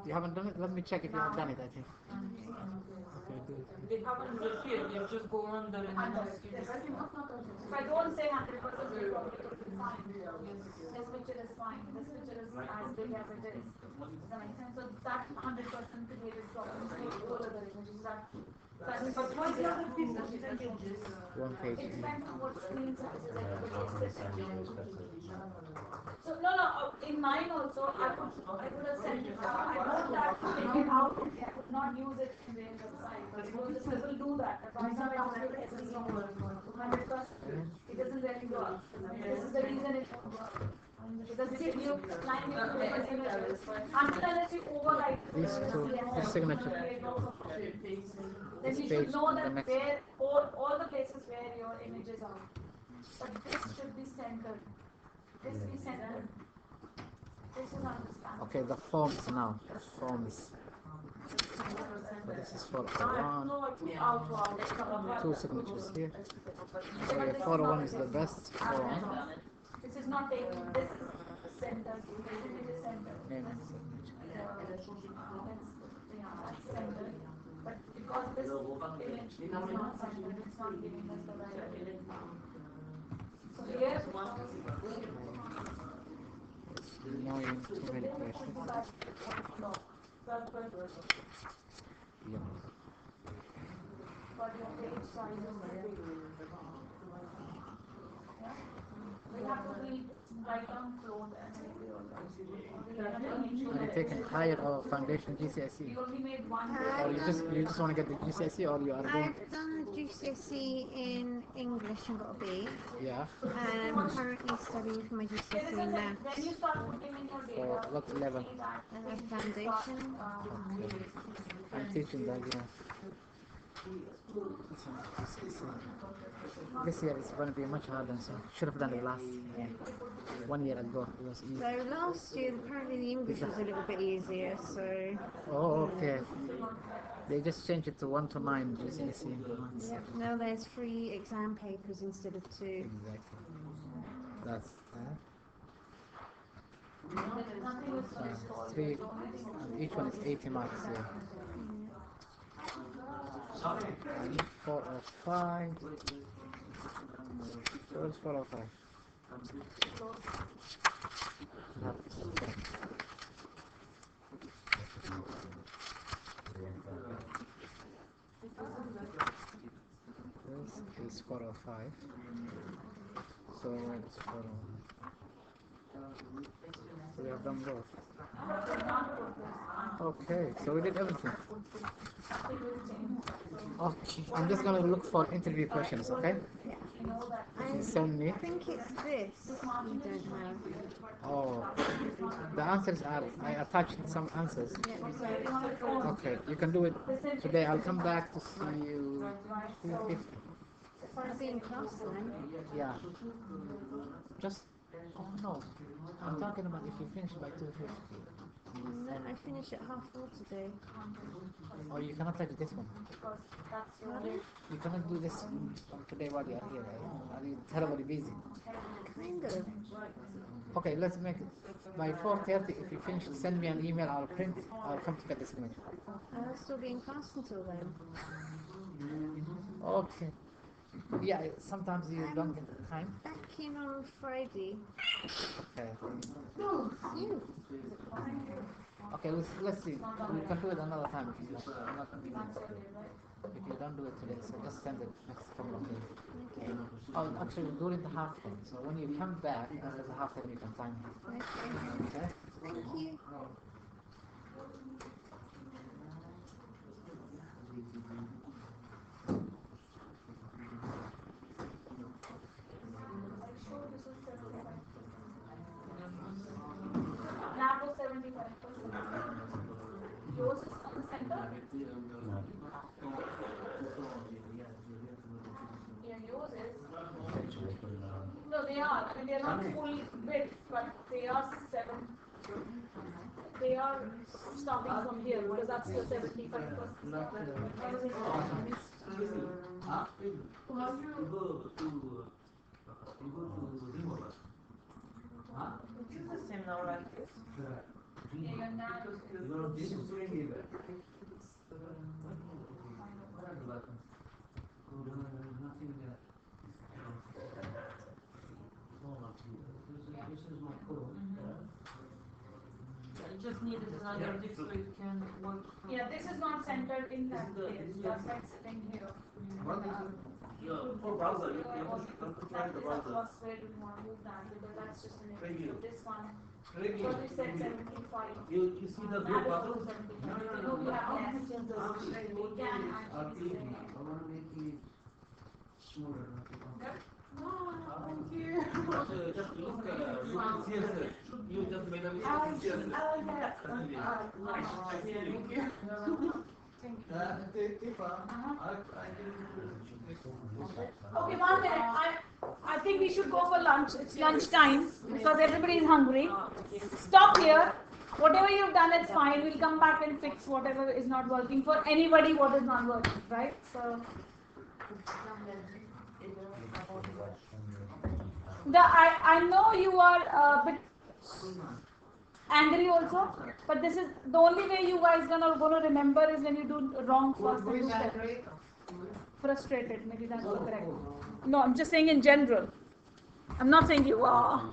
Speaker 10: You haven't done it? Let me check if you have done it, I think. Okay, do it.
Speaker 2: They haven't disappeared, you just go under and ask you.
Speaker 1: If I don't say 100%, it will be fine. This picture is fine. This picture is as big as it is. Does that make sense? So that 100% created problems with all other images.
Speaker 2: But why the other percentages?
Speaker 10: One page.
Speaker 1: It depends on what screen size is
Speaker 6: Yeah,
Speaker 1: it.
Speaker 6: yeah.
Speaker 1: So no, in mine also I would have sent I know that take it out. I could not use it in the website because the people do that. But why not ask it as a 100%? It doesn't really work. This is the reason it won't work. Because if you line your different images, until unless you overwrite
Speaker 10: These two, his signature.
Speaker 1: then you should know that where all the places where your images are. But this should be centered. This be centered. This is understandable.
Speaker 10: Okay, the forms now. Forms. So this is for one. Two signatures here. Okay, 401 is the best. 401.
Speaker 1: This is not taking. This is centered. This image is centered.
Speaker 10: Name and signature.
Speaker 1: That's centered. But because this image is not centered, it's not giving us the right. So here.
Speaker 10: Now you too many questions. Yeah.
Speaker 1: But your page size is big. Yeah?
Speaker 5: We have to write down float and every
Speaker 10: Are you taking higher or foundation GCSE?
Speaker 5: We only made one.
Speaker 10: Or you just want to get the GCSE, or you are going?
Speaker 7: I've done GCSE in English and got a B.
Speaker 10: Yeah.
Speaker 7: And I'm currently studying for my GCSE in
Speaker 5: When
Speaker 7: maths.
Speaker 5: you start putting in your data,
Speaker 10: For what level?
Speaker 7: Foundation.
Speaker 10: Okay. I'm teaching that, yeah. This year it's going to be much harder, so should have done it last 1 year ago. It was easy.
Speaker 7: So last year, apparently the English was a little bit easier, so...
Speaker 10: Oh, okay. They just changed it to 1 to 9 GCSE months.
Speaker 7: Yep, now there's 3 exam papers instead of 2.
Speaker 10: Exactly. That's that.
Speaker 5: nothing was finished.
Speaker 10: 3, and each one is 80 marks, yeah. And 4 or 5. So it's 4 or 5. Yeah. This is 4 or 5. So it's 4 or 5. So we have done both. Okay, so we did everything. Okay, I'm just gonna look for interview questions, okay? You send me.
Speaker 7: I think it's this you don't have.
Speaker 10: Oh, the answers are, I attached some answers. Okay, you can do it today. I'll come back to see you 2:50.
Speaker 7: I'll be in class then.
Speaker 10: Yeah. Just, oh no, I'm talking about if you finish by 2:50.
Speaker 7: No, I finish at 4:30 today.
Speaker 10: Oh, you cannot take this one. You cannot do this today while you are here, right? Are you terribly busy?
Speaker 7: Kind of.
Speaker 10: Okay, let's make it by 4:30. If you finish, send me an email. I'll print. I'll come to get this image.
Speaker 7: I'll still be in class until then.
Speaker 10: Okay. Yeah, sometimes you don't get the time.
Speaker 7: Back in on Friday.
Speaker 10: Okay.
Speaker 7: You.
Speaker 10: Okay, let's see. We can do it another time if you like. I'm not convenient today. If you don't do it today, so just send it next couple of days.
Speaker 7: Okay.
Speaker 10: Oh, actually, during the half day. So when you come back after the half day, you can sign it.
Speaker 7: Okay.
Speaker 10: Okay?
Speaker 7: Thank you.
Speaker 5: Lab was 75%. Yours is on the center? Yeah, yours is. No, they are. I mean, they are not full width, but they are 7. They are starting from here because that's the 75%.
Speaker 2: It's the same now, like this.
Speaker 5: Yeah, you're not.
Speaker 2: You just needed another disk so it can work.
Speaker 5: Yeah, this is not centered in that place. That's like sitting here.
Speaker 4: For browser, you
Speaker 5: That
Speaker 4: can
Speaker 5: is a plus where you want to move that because that's just an image. So this one, because we said 75.
Speaker 4: You see the
Speaker 5: That
Speaker 4: group
Speaker 5: is
Speaker 4: button?
Speaker 5: also 75. You know, we have less. We can actually say.
Speaker 3: I want to make it smaller.
Speaker 2: Thank you.
Speaker 4: Just look, CSS. You just made a mistake in CSS.
Speaker 5: Okay, 1 minute. I think we should go for lunch. It's lunch time because everybody is hungry. Stop here. Whatever you've done, it's fine. We'll come back and fix whatever is not working for anybody. What is not working, right? So. I know you are a bit angry also, but this is the only way you guys gonna remember is when you do wrong first and do better. Frustrated, maybe that's the correct. No, I'm just saying in general. I'm not saying you are.